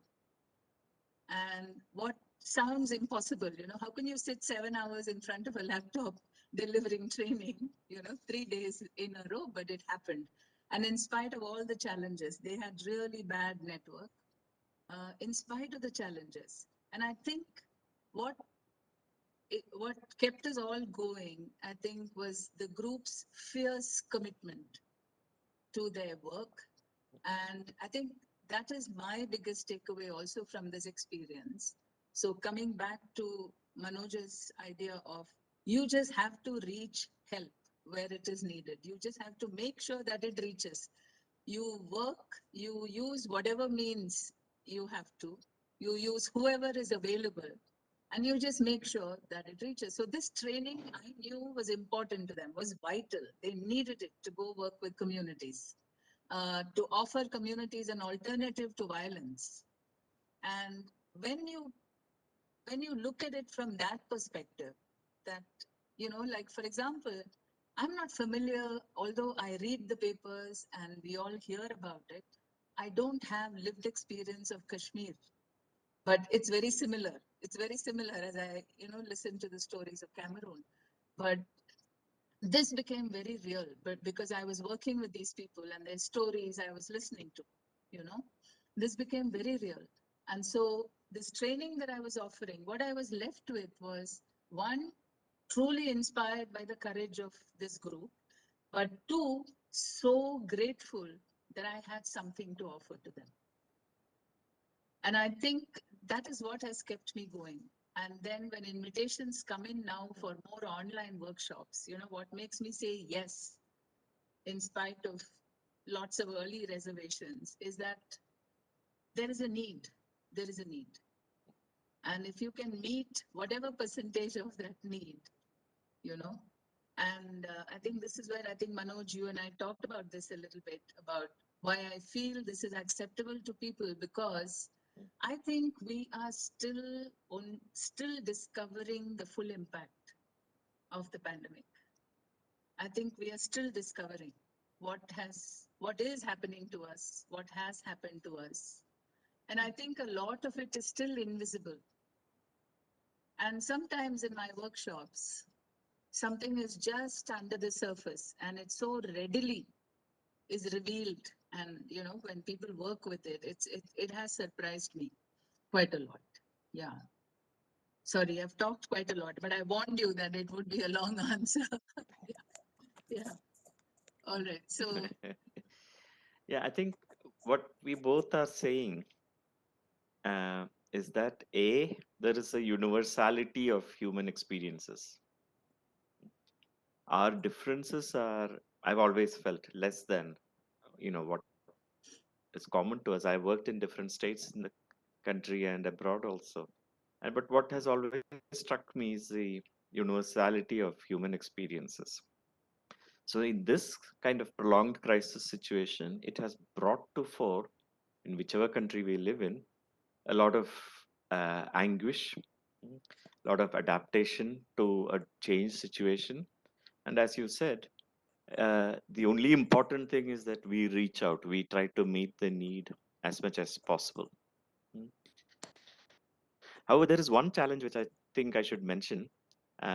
And what sounds impossible, how can you sit 7 hours in front of a laptop delivering training, 3 days in a row, but it happened. And in spite of all the challenges, they had really bad network, in spite of the challenges. And I think what kept us all going, I think, was the group's fierce commitment to their work. And I think that is my biggest takeaway also from this experience. So coming back to Manoj's idea of, you just have to reach help where it is needed. You just have to make sure that it reaches. You work, you use whatever means you have to, you use whoever is available, and you just make sure that it reaches. So this training I knew was important to them, was vital. They needed it to go work with communities. To offer communities an alternative to violence. And when you look at it from that perspective, that, like, for example, I'm not familiar, although I read the papers and we all hear about it, I don't have lived experience of Kashmir, but it's very similar. It's very similar as I, listen to the stories of Cameroon. But this became very real, but because I was working with these people and their stories I was listening to, this became very real. And so this training that I was offering, what I was left with was, one, truly inspired by the courage of this group, but two, so grateful that I had something to offer to them. And I think that is what has kept me going. And then when invitations come in now for more online workshops, what makes me say yes, in spite of lots of early reservations, is that there is a need. There is a need. And if you can meet whatever percentage of that need, and I think this is where I think, Manoj, you and I talked about this a little bit, about why I feel this is acceptable to people, because I think we are still discovering the full impact of the pandemic. I think we are still discovering what is happening to us, what has happened to us. And I think a lot of it is still invisible. And sometimes in my workshops, something is just under the surface and it so readily is revealed. And, when people work with it, it has surprised me quite a lot. Yeah. Sorry, I've talked quite a lot, but I warned you that it would be a long answer. Yeah. All right. So, Yeah, I think what we both are saying is that there is a universality of human experiences. Our differences are, I've always felt, less than what is common to us. I worked in different states in the country and abroad also, but what has always struck me is the universality of human experiences. So in this kind of prolonged crisis situation, it has brought to fore, in whichever country we live in, a lot of anguish, a lot of adaptation to a changed situation. And as you said, the only important thing is that we reach out, we try to meet the need as much as possible. However, there is one challenge which I think I should mention.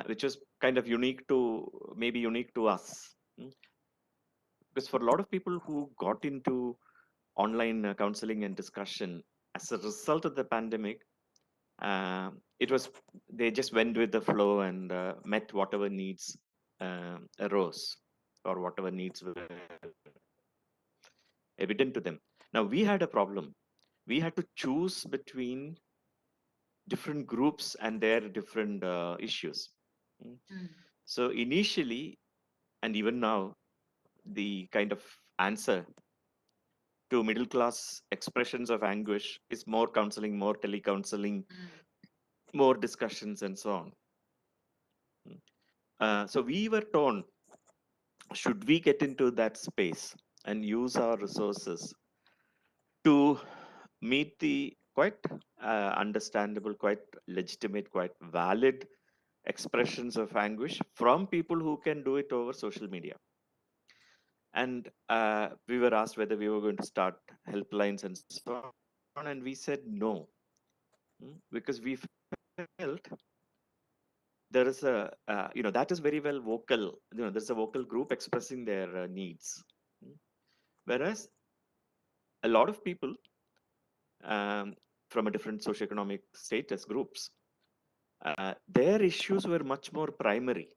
which was kind of unique to us. Because for a lot of people who got into online counseling and discussion as a result of the pandemic, it was they just went with the flow and met whatever needs arose or whatever needs were evident to them. Now we had a problem. We had to choose between different groups and their different issues. So initially, and even now, the kind of answer to middle class expressions of anguish is more counseling, more telecounseling, more discussions, and so on. So we were torn. Should we get into that space and use our resources to meet the quite understandable, quite legitimate, quite valid expressions of anguish from people who can do it over social media? And we were asked whether we were going to start helplines and so on, and we said no, because we felt there is a that is very well vocal. There's a vocal group expressing their needs, whereas a lot of people from a different socioeconomic status groups, their issues were much more primary.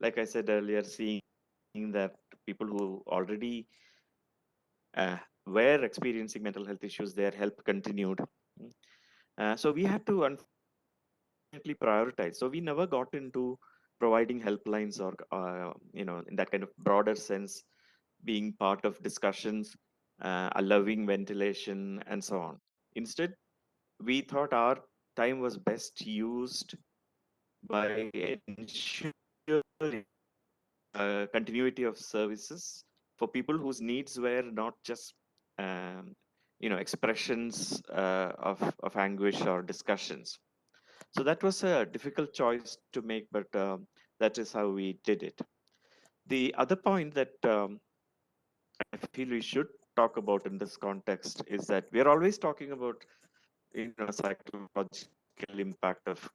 Like I said earlier, seeing that people who already were experiencing mental health issues, their help continued. So we had to unfortunately prioritize. So we never got into providing helplines or in that kind of broader sense, being part of discussions, allowing ventilation, and so on. Instead, we thought our time was best used by ensuring continuity of services for people whose needs were not just expressions of anguish or discussions. So that was a difficult choice to make, but that is how we did it. The other point that I feel we should talk about in this context is that we are always talking about psychological impact of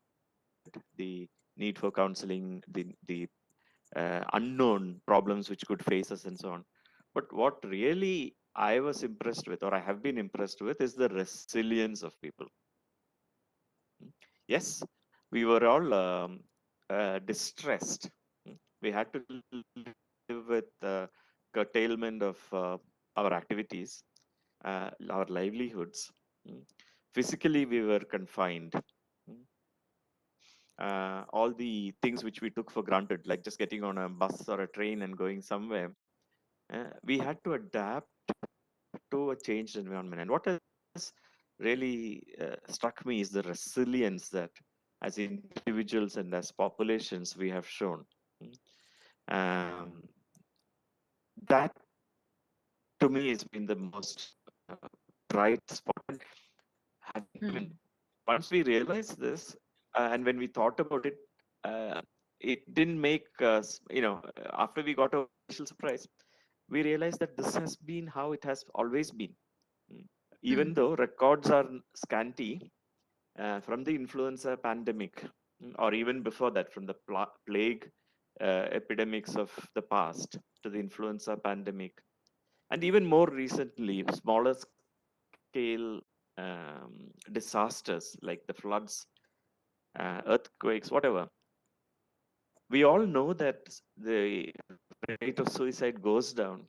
the need for counseling, the unknown problems which could face us, and so on. But what really I was impressed with, or I have been impressed with, is the resilience of people. Yes, we were all distressed. We had to live with curtailment of our activities, our livelihoods. Physically, we were confined. All the things which we took for granted, like just getting on a bus or a train and going somewhere, we had to adapt to a changed environment. And what has really struck me is the resilience that as individuals and as populations we have shown. That to me has been the most bright spot. Once we realized this, and when we thought about it, it didn't make us, after we got a initial surprise, we realized that this has been how it has always been. Even though records are scanty from the influenza pandemic, or even before that, from the plague epidemics of the past to the influenza pandemic, and even more recently, smaller scale disasters like the floods, earthquakes, whatever. We all know that the rate of suicide goes down.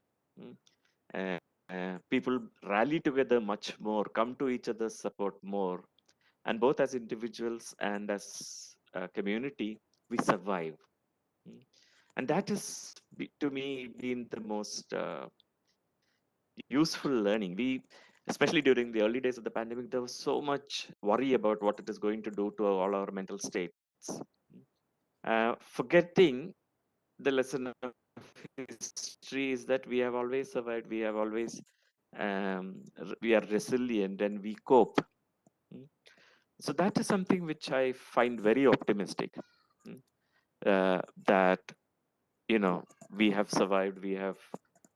People rally together much more, come to each other's support more, and both as individuals and as a community, we survive. And that is, to me, been the most useful learning. Especially during the early days of the pandemic, there was so much worry about what it is going to do to all our mental states. Forgetting the lesson of history is that we have always survived, we have always we are resilient and we cope. So that is something which I find very optimistic, that we have survived, we have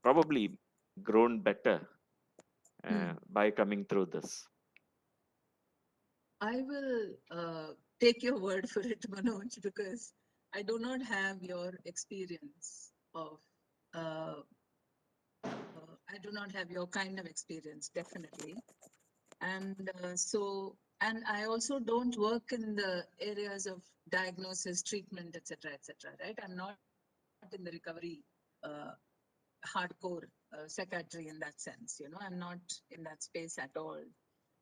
probably grown better by coming through this. I will take your word for it, Manoj, because I do not have your experience of, I do not have your kind of experience, definitely. And and I also don't work in the areas of diagnosis, treatment, etc., right? I'm not in the recovery, uh, hardcore psychiatry in that sense, I'm not in that space at all.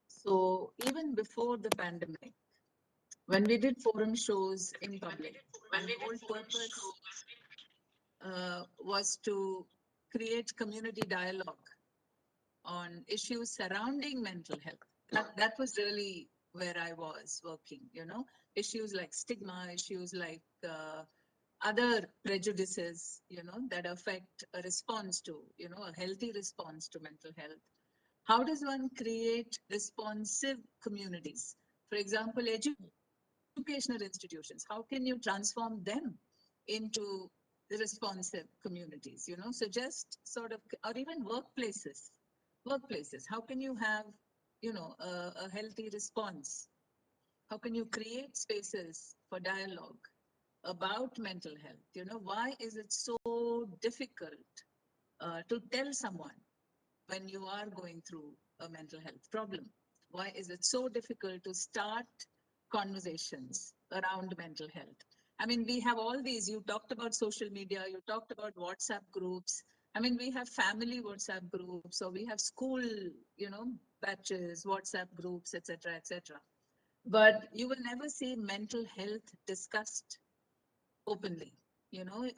So even before the pandemic, when we did forum shows in public, the whole purpose was to create community dialogue on issues surrounding mental health. That was really where I was working, issues like stigma, issues like other prejudices, that affect a response to, a healthy response to mental health. How does one create responsive communities? For example, educational institutions, how can you transform them into responsive communities, so just sort of, or even workplaces, how can you have, a healthy response? How can you create spaces for dialogue about mental health? Why is it so difficult to tell someone when you are going through a mental health problem? Why is it so difficult to start conversations around mental health? I mean, we have all these, you talked about social media, you talked about WhatsApp groups. I mean, we have family WhatsApp groups, or we have school, batches, WhatsApp groups, etc., etc. But you will never see mental health discussed openly.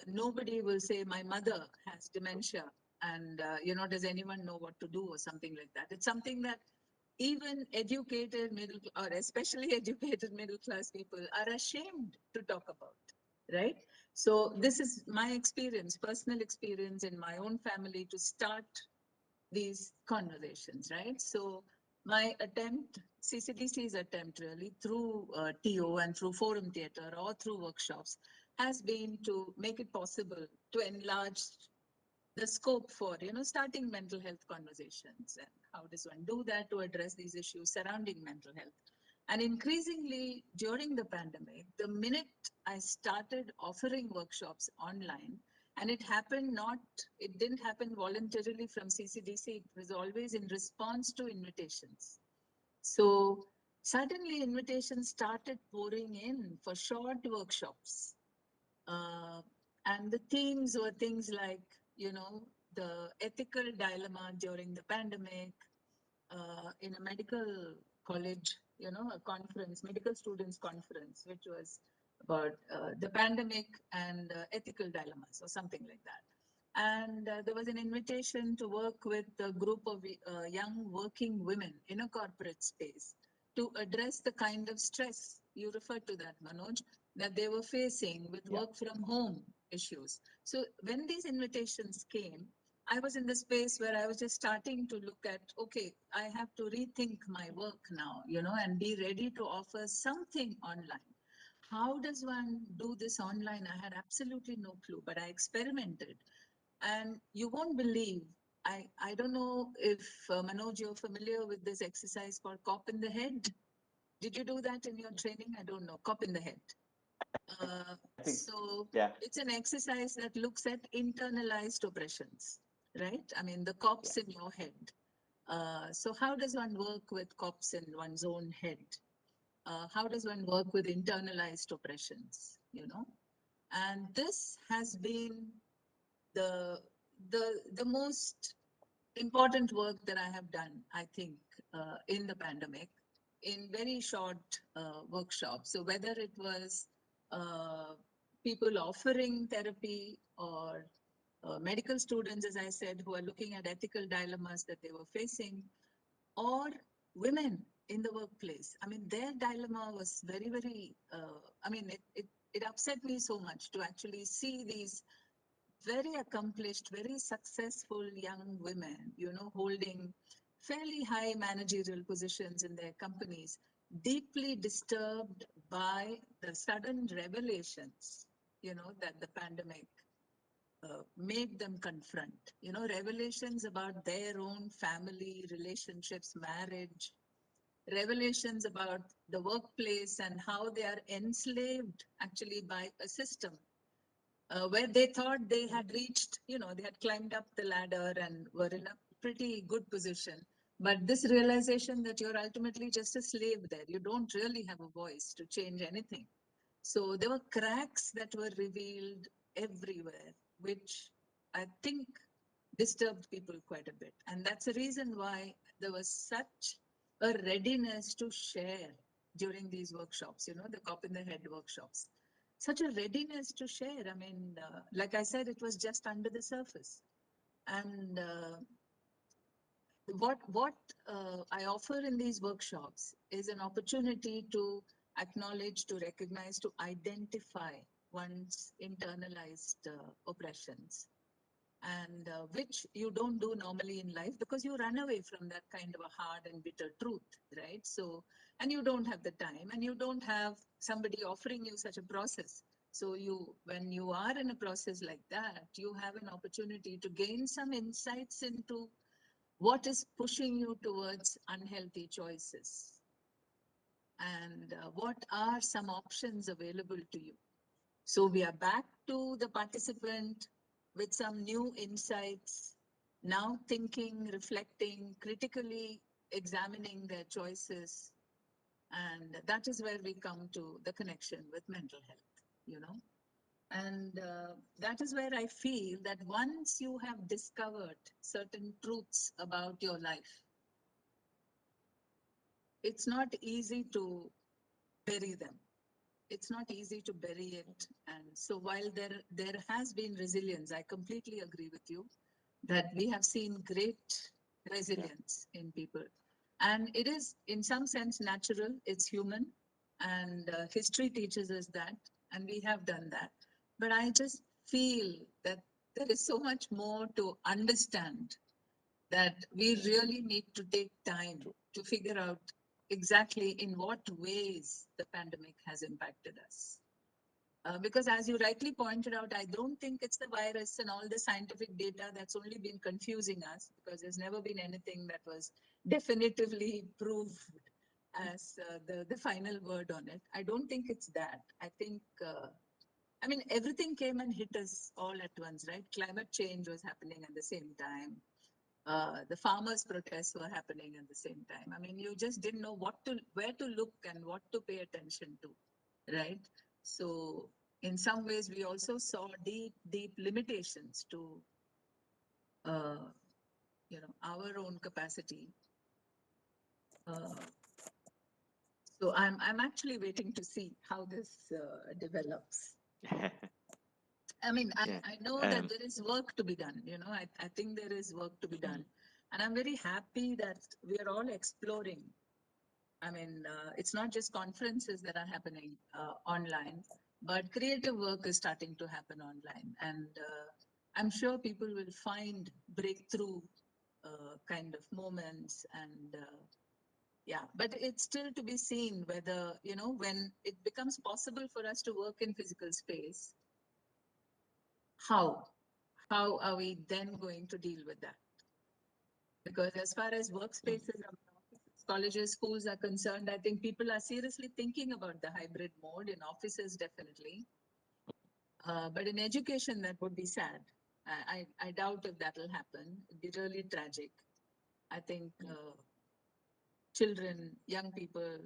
Nobody will say, my mother has dementia, and, does anyone know what to do, or something like that. It's something that even educated middle, or especially educated middle class people are ashamed to talk about, right? So this is my experience, personal experience in my own family, to start these conversations, right? So my attempt, CCDC's attempt really, through TO and through forum theatre or through workshops, has been to make it possible to enlarge the scope for, starting mental health conversations. And how does one do that to address these issues surrounding mental health? And increasingly during the pandemic, the minute I started offering workshops online, and it didn't happen voluntarily from CCDC, it was always in response to invitations. So suddenly invitations started pouring in for short workshops. And the themes were things like, the ethical dilemma during the pandemic, in a medical college, a conference, medical students conference, which was about the pandemic and ethical dilemmas or something like that. And there was an invitation to work with a group of young working women in a corporate space to address the kind of stress, you referred to that, Manoj, that they were facing with work from home issues. So when these invitations came, I was in the space where I was just starting to look at, okay, I have to rethink my work now, and be ready to offer something online. How does one do this online? I had absolutely no clue, but I experimented. And you won't believe, I don't know if, Manoj, you're familiar with this exercise called cop in the head. Did you do that in your training? I don't know, cop in the head. So it's an exercise that looks at internalized oppressions, right? I mean, the cops in your head. So how does one work with cops in one's own head? How does one work with internalized oppressions, And this has been the most important work that I have done, I think, in the pandemic, in very short workshops. So whether it was people offering therapy, or medical students, as I said, who are looking at ethical dilemmas that they were facing, or women in the workplace. I mean, their dilemma was very, very, it upset me so much to actually see these very accomplished, very successful young women, holding fairly high managerial positions in their companies, deeply disturbed by the sudden revelations, that the pandemic made them confront, revelations about their own family, relationships, marriage, revelations about the workplace and how they are enslaved actually by a system where they thought they had reached, they had climbed up the ladder and were in a pretty good position. But this realization that you're ultimately just a slave there, you don't really have a voice to change anything. So there were cracks that were revealed everywhere, which I think disturbed people quite a bit. And that's the reason why there was such a readiness to share during these workshops, the cop in the head workshops. Such a readiness to share. I mean, like I said, it was just under the surface. And what I offer in these workshops is an opportunity to acknowledge, to recognize, to identify one's internalized oppressions, and which you don't do normally in life because you run away from that kind of a hard and bitter truth, right? So, and you don't have the time, and you don't have somebody offering you such a process. So when you are in a process like that, you have an opportunity to gain some insights into what is pushing you towards unhealthy choices, and what are some options available to you. So we are back to the participant with some new insights, now thinking, reflecting, critically examining their choices. And that is where we come to the connection with mental health, And that is where I feel that once you have discovered certain truths about your life, it's not easy to bury them. It's not easy to bury it. And so while there has been resilience, I completely agree with you that we have seen great resilience in people. And it is in some sense natural, it's human, and history teaches us that, and we have done that. But I just feel that there is so much more to understand, that we really need to take time to figure out exactly in what ways the pandemic has impacted us. Because as you rightly pointed out, I don't think it's the virus and all the scientific data that's only been confusing us, because there's never been anything that was definitively proved as the final word on it. I don't think it's that. I think, everything came and hit us all at once, right? Climate change was happening at the same time. The farmers' protests were happening at the same time. You just didn't know where to look and what to pay attention to, right? So in some ways, we also saw deep limitations to, our own capacity. So I'm actually waiting to see how this develops. I know that there is work to be done. I think there is work to be done. And I'm very happy that we are all exploring. It's not just conferences that are happening online, but creative work is starting to happen online. And I'm sure people will find breakthrough kind of moments. And but it's still to be seen whether, when it becomes possible for us to work in physical space, how are we then going to deal with that? Because as far as workspaces, colleges, schools are concerned, I think people are seriously thinking about the hybrid mode. In offices, definitely. But in education, that would be sad. I doubt if that will happen. It'd be really tragic. I think children, young people,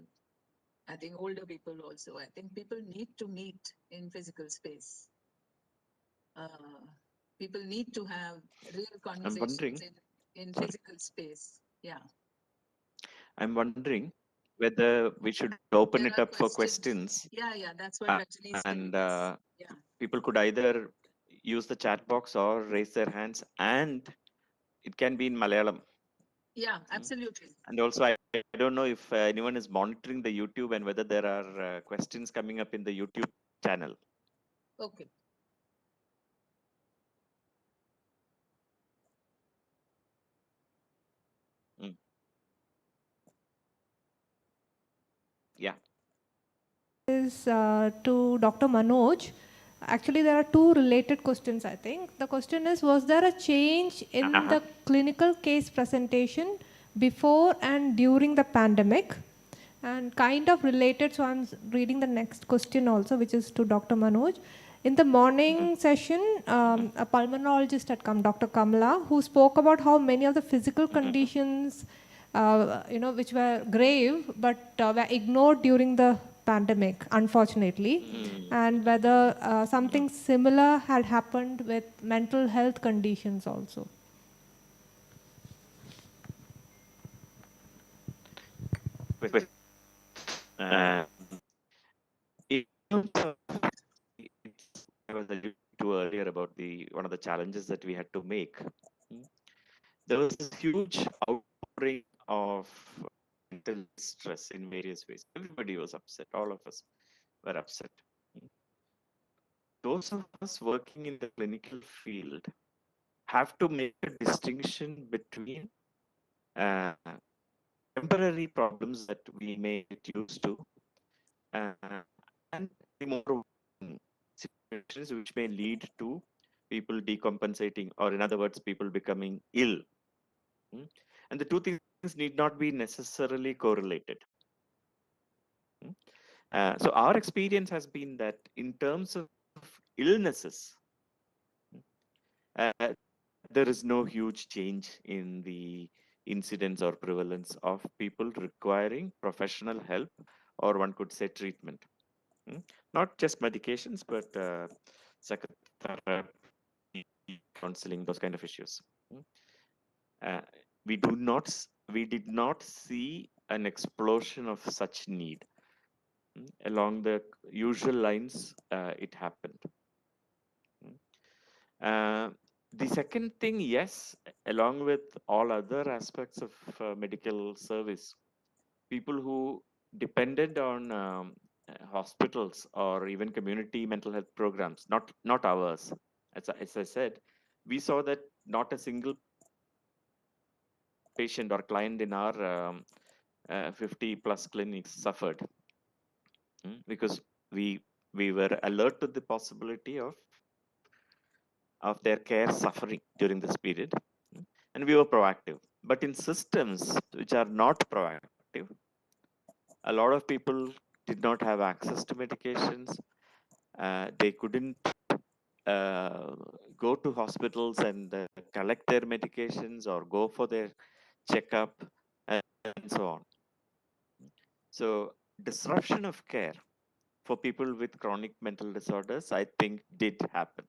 I think older people also, I think people need to meet in physical space. People need to have real conversations in physical space. Yeah. I'm wondering whether we should open it up for questions. Yeah, that's what Rajni is And telling us. people could either use the chat box or raise their hands, and it can be in Malayalam. Yeah, absolutely. And also, I don't know if anyone is monitoring the YouTube and whether there are questions coming up in the YouTube channel. Okay. Yeah. Is to Dr. Manoj. Actually, there are two related questions, I think. The question is, was there a change in the clinical case presentation before and during the pandemic? And kind of related, so I'm reading the next question also, which is to Dr. Manoj. In the morning session, a pulmonologist had come, Dr. Kamala, who spoke about how many of the physical conditions, which were grave, but were ignored during the pandemic, unfortunately, and whether something similar had happened with mental health conditions also. Uh, in terms of, I was alluding to earlier about one of the challenges that we had to make. There was this huge outpouring of mental stress in various ways. Everybody was upset. All of us were upset. Those of us working in the clinical field have to make a distinction between uh, temporary problems that we may get used to uh, and the more situations which may lead to people decompensating, or in other words, people becoming ill. And the two things need not be necessarily correlated. So our experience has been that in terms of illnesses, there is no huge change in the incidence or prevalence of people requiring professional help, or one could say treatment. Not just medications, but psychotherapy, counseling, those kind of issues. We did not see an explosion of such need. Along the usual lines, it happened. The second thing, yes, along with all other aspects of medical service, people who depended on hospitals or even community mental health programs, not ours. As I said, we saw that not a single patient or client in our 50 plus clinics suffered, because we were alert to the possibility of their care suffering during this period, and we were proactive. But in systems which are not proactive, a lot of people did not have access to medications. They couldn't go to hospitals and collect their medications or go for their checkup and so on. So disruption of care for people with chronic mental disorders, I think, did happen.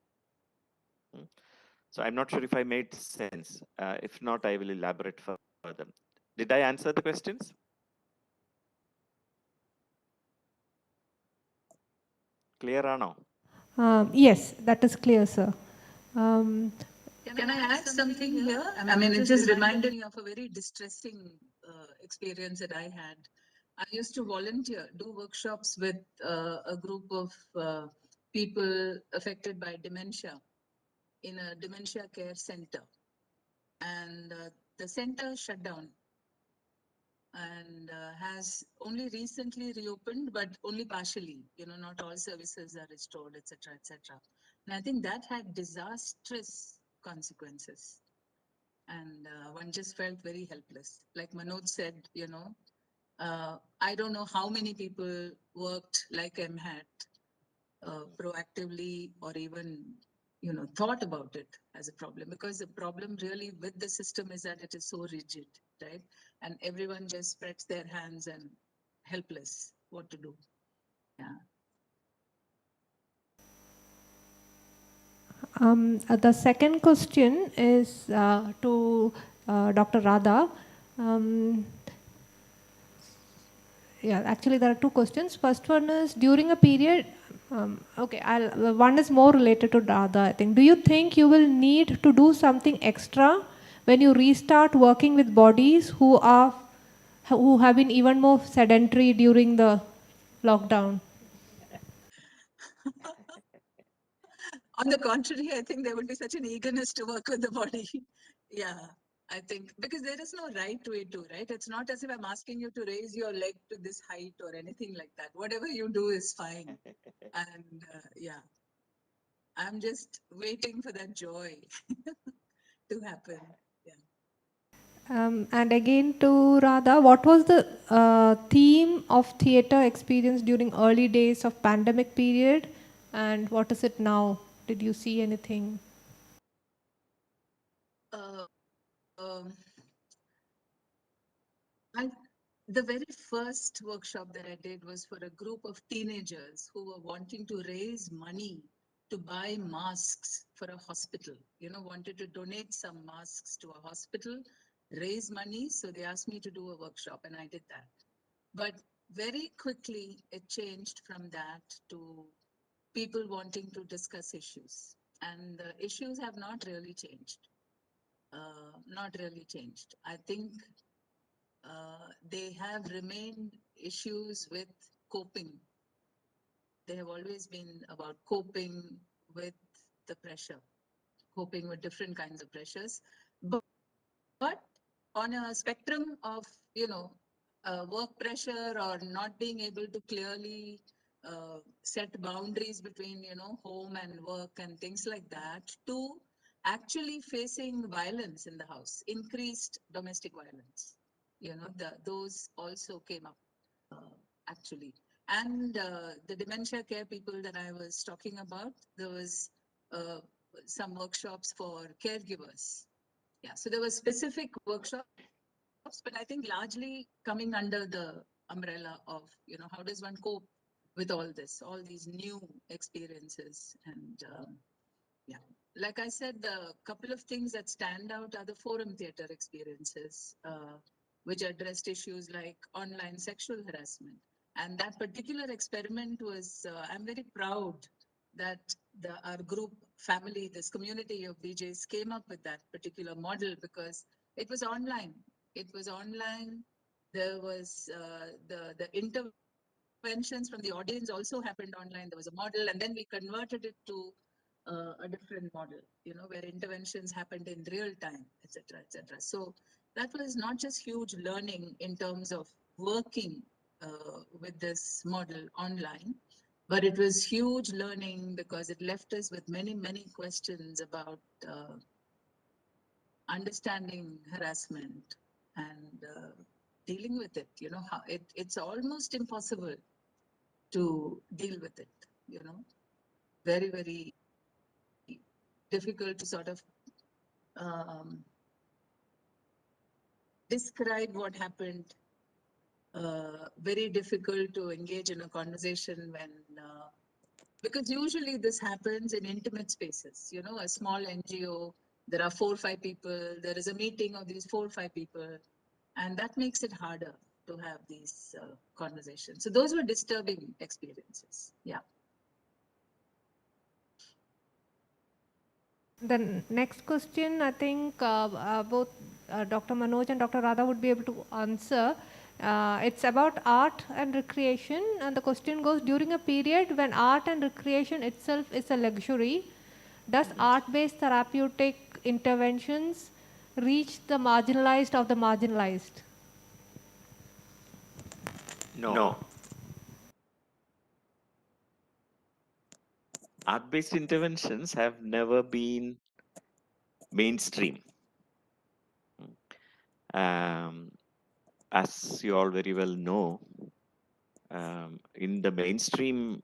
So I'm not sure if I made sense. If not, I will elaborate further. Did I answer the questions? Clear or no? Yes, that is clear, sir. Um, Can I add something here? I mean, it just reminded me of a very distressing experience that I had. I used to volunteer, do workshops with a group of people affected by dementia in a dementia care center. And the center shut down and has only recently reopened, but only partially. Not all services are restored, etc., etc. And I think that had disastrous consequences. And one just felt very helpless. Like Manoj said, I don't know how many people worked like MHAT proactively, or even thought about it as a problem, because the problem really with the system is that it is so rigid, right? And everyone just spreads their hands and helpless what to do. Yeah. The second question is to Dr. Radha. Yeah, actually there are two questions. First one is, during a period, one is more related to Radha, I think. Do you think you will need to do something extra when you restart working with bodies who have been even more sedentary during the lockdown? On the contrary, I think there would be such an eagerness to work with the body. Yeah, I think because there is no right way to, right? It's not as if I'm asking you to raise your leg to this height or anything like that. Whatever you do is fine. And yeah, I'm just waiting for that joy to happen. Yeah. And again to Radha, what was the theme of theatre experience during early days of pandemic period, and what is it now? Did you see anything? Uh, um, the very first workshop that I did was for a group of teenagers who were wanting to raise money to buy masks for a hospital. Wanted to donate some masks to a hospital, raise money. So they asked me to do a workshop, and I did that. But very quickly, it changed from that to people wanting to discuss issues. And the issues have not really changed. Not really changed. I think they have remained issues with coping. They have always been about coping with the pressure, coping with different kinds of pressures. But on a spectrum of, work pressure or not being able to clearly set boundaries between, home and work and things like that, to actually facing violence in the house, increased domestic violence. Those also came up actually. And the dementia care people that I was talking about, there was some workshops for caregivers. Yeah, so there were specific workshops, but I think largely coming under the umbrella of, how does one cope with all this, all these new experiences. And yeah, like I said, the couple of things that stand out are the forum theater experiences, which addressed issues like online sexual harassment. And that particular experiment was, I'm very proud that our group family, this community of DJs came up with that particular model because it was online. It was online. There was the interventions from the audience also happened online. There was a model, and then we converted it to a different model, where interventions happened in real time, etc., etc. So that was not just huge learning in terms of working with this model online, but it was huge learning because it left us with many, many questions about understanding harassment and dealing with it. How it's almost impossible to deal with it. Very, very difficult to sort of describe what happened. Very difficult to engage in a conversation when, because usually this happens in intimate spaces, a small NGO, there are 4 or 5 people, there is a meeting of these 4 or 5 people, and that makes it harder to have these conversations. So those were disturbing experiences. Yeah. The next question, I think both Dr. Manoj and Dr. Radha would be able to answer. It's about art and recreation, and the question goes, during a period when art and recreation itself is a luxury, does art-based therapeutic interventions reach the marginalized of the marginalized? No. Art-based interventions have never been mainstream. As you all very well know, in the mainstream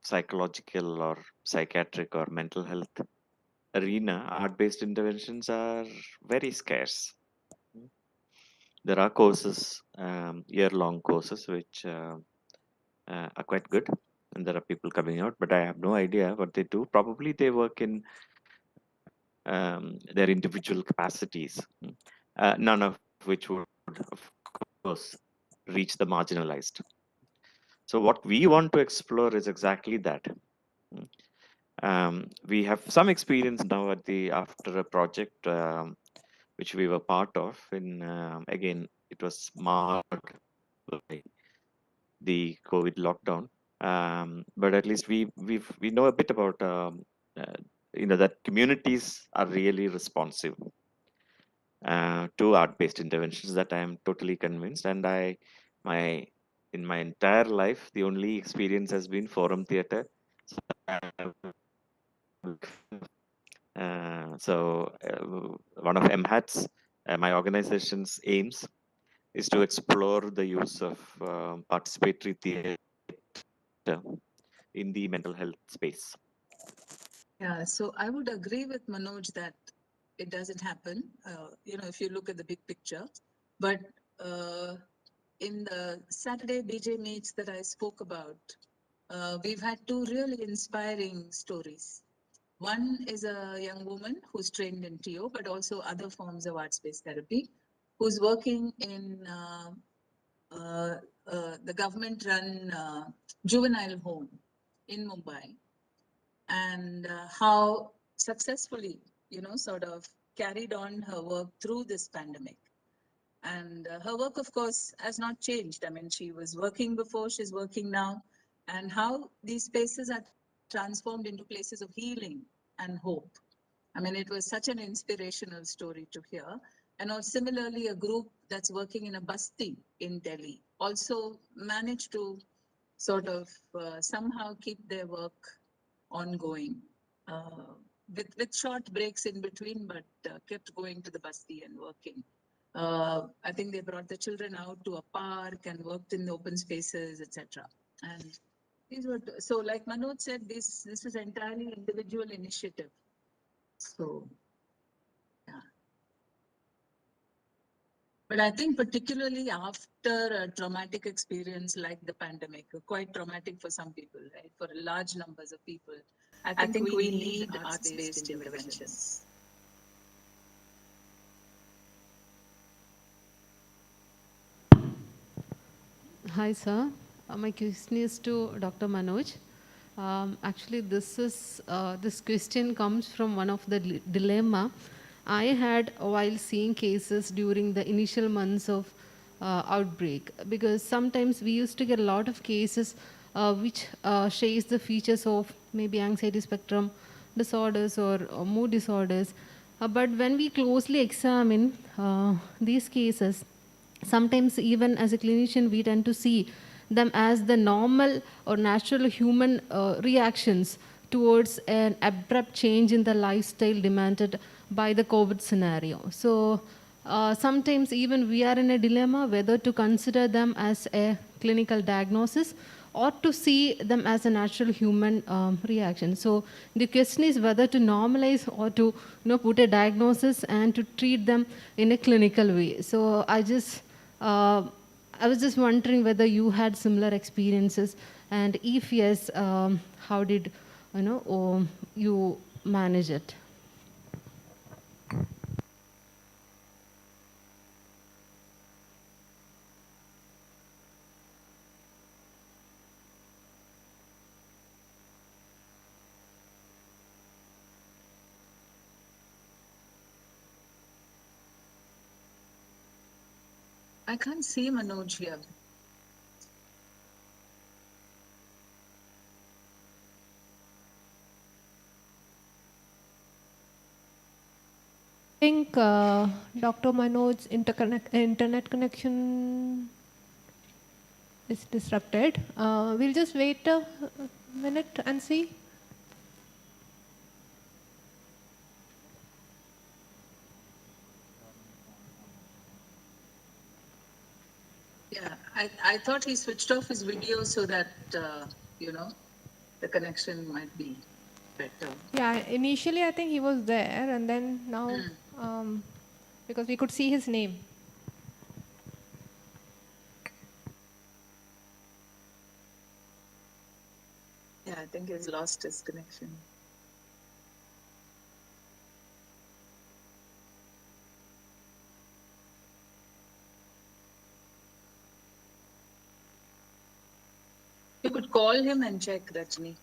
psychological or psychiatric or mental health arena, art-based interventions are very scarce. There are courses, year-long courses, which are quite good, and there are people coming out, but I have no idea what they do. Probably they work in their individual capacities, none of which would, of course, reach the marginalized. So what we want to explore is exactly that. We have some experience now after a project which we were part of. Again, it was marred by the COVID lockdown, but at least we know a bit about that communities are really responsive to art-based interventions. That I am totally convinced, and in my entire life, the only experience has been forum theater. So one of MHAT's My organization's aims is to explore the use of participatory theater in the mental health space. Yeah, so I would agree with Manoj that it doesn't happen, if you look at the big picture. But in the Saturday BJ meets that I spoke about, we've had two really inspiring stories. One is a young woman who's trained in TO, but also other forms of arts-based therapy, who's working in the government-run juvenile home in Mumbai, and how successfully, sort of carried on her work through this pandemic. And her work, of course, has not changed. I mean, she was working before, she's working now, and how these spaces are transformed into places of healing and hope. I mean, it was such an inspirational story to hear. And also, similarly, a group that's working in a basti in Delhi also managed to sort of somehow keep their work ongoing, with short breaks in between, but kept going to the basti and working. I think they brought the children out to a park and worked in the open spaces, etc. And these were so, like Manoj said, this is entirely individual initiative. So, yeah. But I think particularly after a traumatic experience like the pandemic, quite traumatic for some people, right? For large numbers of people, I think we need arts-based interventions. Hi, sir. My question is to Dr. Manoj. Actually, this question comes from one of the dilemma I had while seeing cases during the initial months of outbreak, because sometimes we used to get a lot of cases which shares the features of maybe anxiety spectrum disorders or mood disorders. But when we closely examine these cases, sometimes even as a clinician we tend to see them as the normal or natural human reactions towards an abrupt change in the lifestyle demanded by the COVID scenario. So sometimes even we are in a dilemma whether to consider them as a clinical diagnosis or to see them as a natural human reaction. So the question is whether to normalize or to put a diagnosis and to treat them in a clinical way. So I was just wondering whether you had similar experiences, and if yes, how did you manage it? I can't see Manoj here. I think Dr. Manoj's internet connection is disrupted. We'll just wait a minute and see. Yeah, I thought he switched off his video so that, the connection might be better. Yeah, initially I think he was there, and then now, because we could see his name. Yeah, I think he's lost his connection. You could call him and check, Rajni.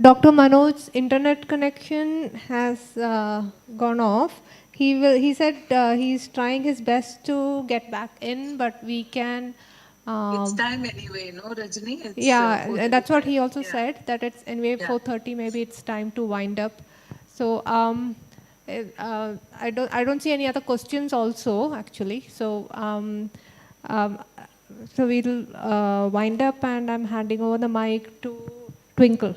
Dr. Manoj's internet connection has gone off. He said he's trying his best to get back in, but we can. It's time anyway, no, Rajni? It's Yeah, that's what he also Yeah. said, that it's anyway Yeah. 4:30. Maybe it's time to wind up. So I don't see any other questions also actually. So um, so we'll wind up, and I'm handing over the mic to Twinkle.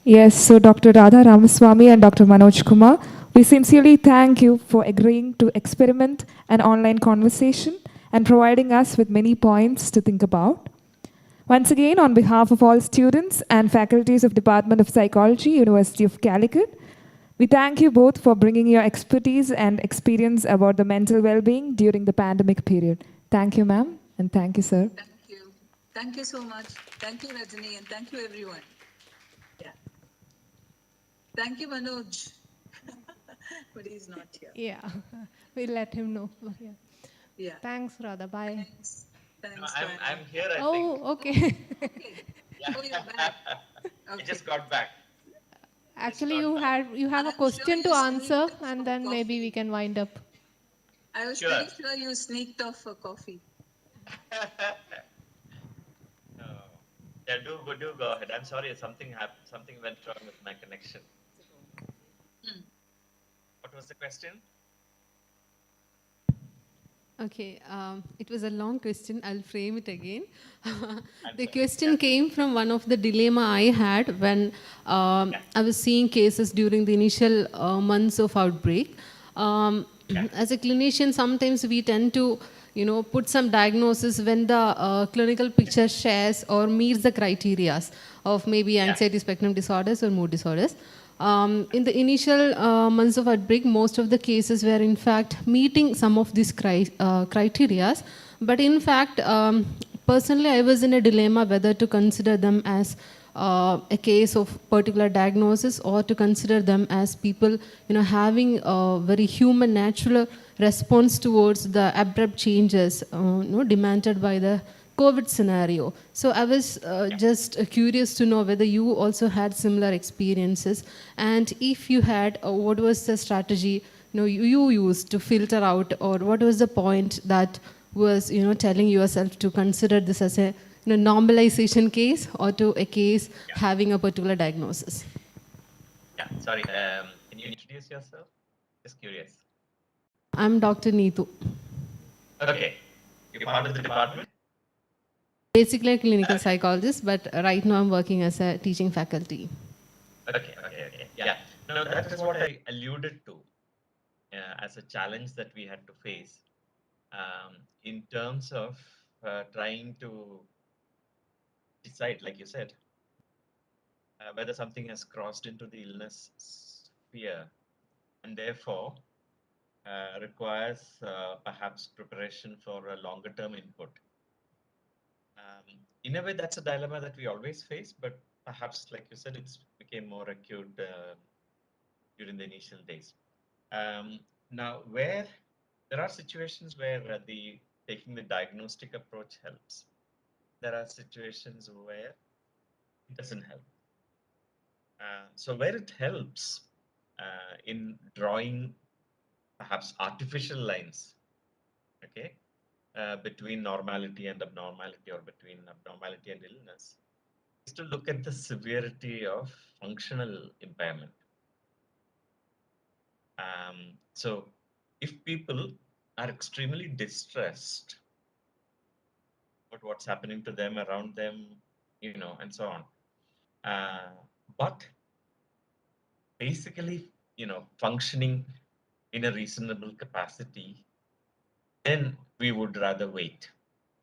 Yes, so Dr. Radha Ramaswamy and Dr. Manoj Kumar, we sincerely thank you for agreeing to experiment an online conversation and providing us with many points to think about. Once again, on behalf of all students and faculties of Department of Psychology, University of Calicut, we thank you both for bringing your expertise and experience about the mental well-being during the pandemic period. Thank you, ma'am, and thank you, sir. Thank you. Thank you so much. Thank you, Rajni, and thank you, everyone. Yeah. Thank you, Manoj. But he's not here. Yeah, we'll let him know. Yeah. Yeah. Thanks, Radha. Bye. Thanks. I'm here, I Oh, think. okay. Yeah. Oh, you're back. I just got back. Actually, you have a question to answer, and then maybe we can wind up. I was pretty sure you sneaked off for coffee. Yeah, do go ahead. I'm sorry, something went wrong with my connection. What was the question? Okay, it was a long question. I'll frame it again. The question came from one of the dilemma I had when I was seeing cases during the initial months of outbreak. As a clinician, sometimes we tend to, put some diagnosis when the clinical picture shares or meets the criteria of maybe anxiety spectrum disorders or mood disorders. In the initial months of outbreak, most of the cases were in fact meeting some of these criteria. But in fact, personally, I was in a dilemma whether to consider them as a case of particular diagnosis or to consider them as people, having a very human, natural response towards the abrupt changes, demanded by the COVID scenario. So I was just curious to know whether you also had similar experiences, and if you had, what was the strategy you used to filter out, or what was the point that was telling yourself to consider this as a normalization case or to a case having a particular diagnosis? Yeah, sorry. Can you introduce yourself? Just curious. I'm Dr. Neetu. Okay. You're part of the department? Basically a clinical psychologist, but right now I'm working as a teaching faculty. Okay. Yeah. No, that is what I alluded to as a challenge that we had to face in terms of trying to decide, like you said, whether something has crossed into the illness sphere and therefore requires perhaps preparation for a longer term input. In a way, that's a dilemma that we always face, but perhaps, like you said, it became more acute during the initial days. Now, where there are situations where taking the diagnostic approach helps, there are situations where it doesn't help. So where it helps in drawing perhaps artificial lines, okay, between normality and abnormality, or between abnormality and illness, is to look at the severity of functional impairment. So if people are extremely distressed about what's happening to them, around them, and so on, but basically, functioning in a reasonable capacity, then we would rather wait,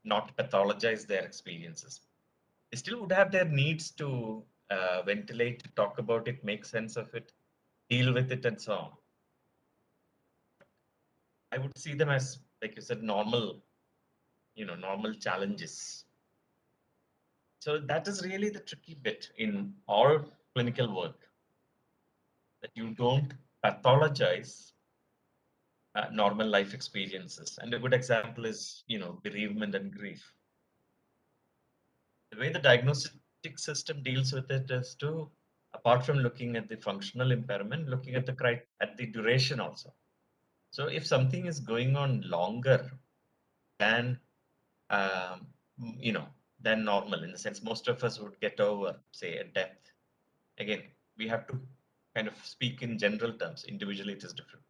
not pathologize their experiences. They still would have their needs to ventilate, talk about it, make sense of it, deal with it, and so on. I would see them as, like you said, normal challenges. So that is really the tricky bit in all clinical work, that you don't pathologize normal life experiences. And a good example is, bereavement and grief. The way the diagnostic system deals with it is to, apart from looking at the functional impairment, looking at the duration also. So if something is going on longer than than normal, in the sense most of us would get over, say, a death. Again, we have to kind of speak in general terms. Individually, it is different.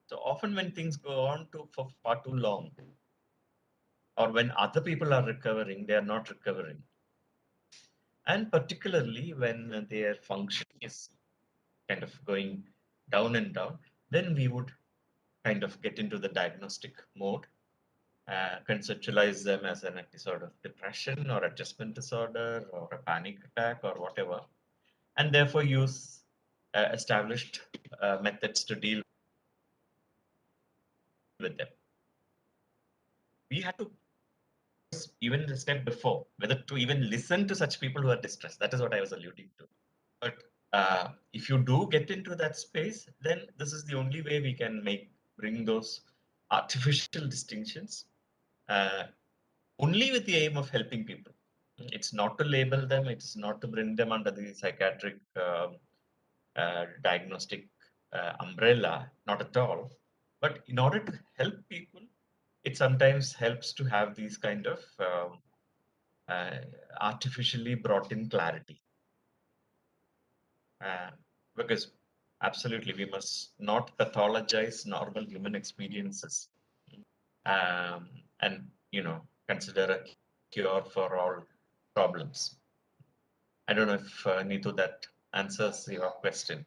So often when things go on for far too long, or when other people are recovering, they are not recovering. And particularly when their function is kind of going down and down, then we would kind of get into the diagnostic mode, conceptualize them as an episode of depression or adjustment disorder or a panic attack or whatever, and therefore use established methods to deal with them. We had to even a step before, whether to even listen to such people who are distressed. That is what I was alluding to. But if you do get into that space, then this is the only way we can bring those artificial distinctions, only with the aim of helping people. It's not to label them. It's not to bring them under the psychiatric diagnostic umbrella, not at all. But in order to help people, it sometimes helps to have these kind of artificially brought in clarity. Because absolutely, we must not pathologize normal human experiences and consider a cure for all problems. I don't know if Neetu, that answers your question.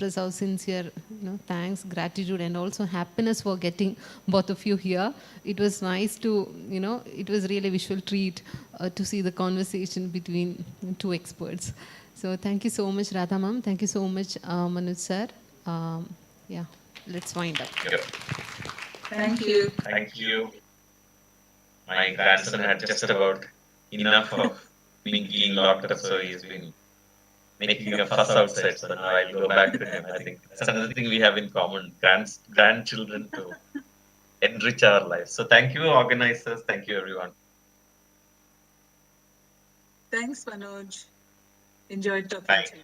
Express our sincere thanks, gratitude, and also happiness for getting both of you here. It was nice to, it was really a visual treat to see the conversation between two experts. So thank you so much, Radha ma'am. Thank you so much, Manoj sir. Yeah, let's wind up. Yep. Thank you. Thank you. My grandson had just about enough of being locked up, so he's been making a fuss outside. So now I'll go back to him. I think that's another thing we have in common: grandchildren to enrich our lives. So thank you, organizers. Thank you, everyone. Thanks, Manoj. Enjoyed talking to you.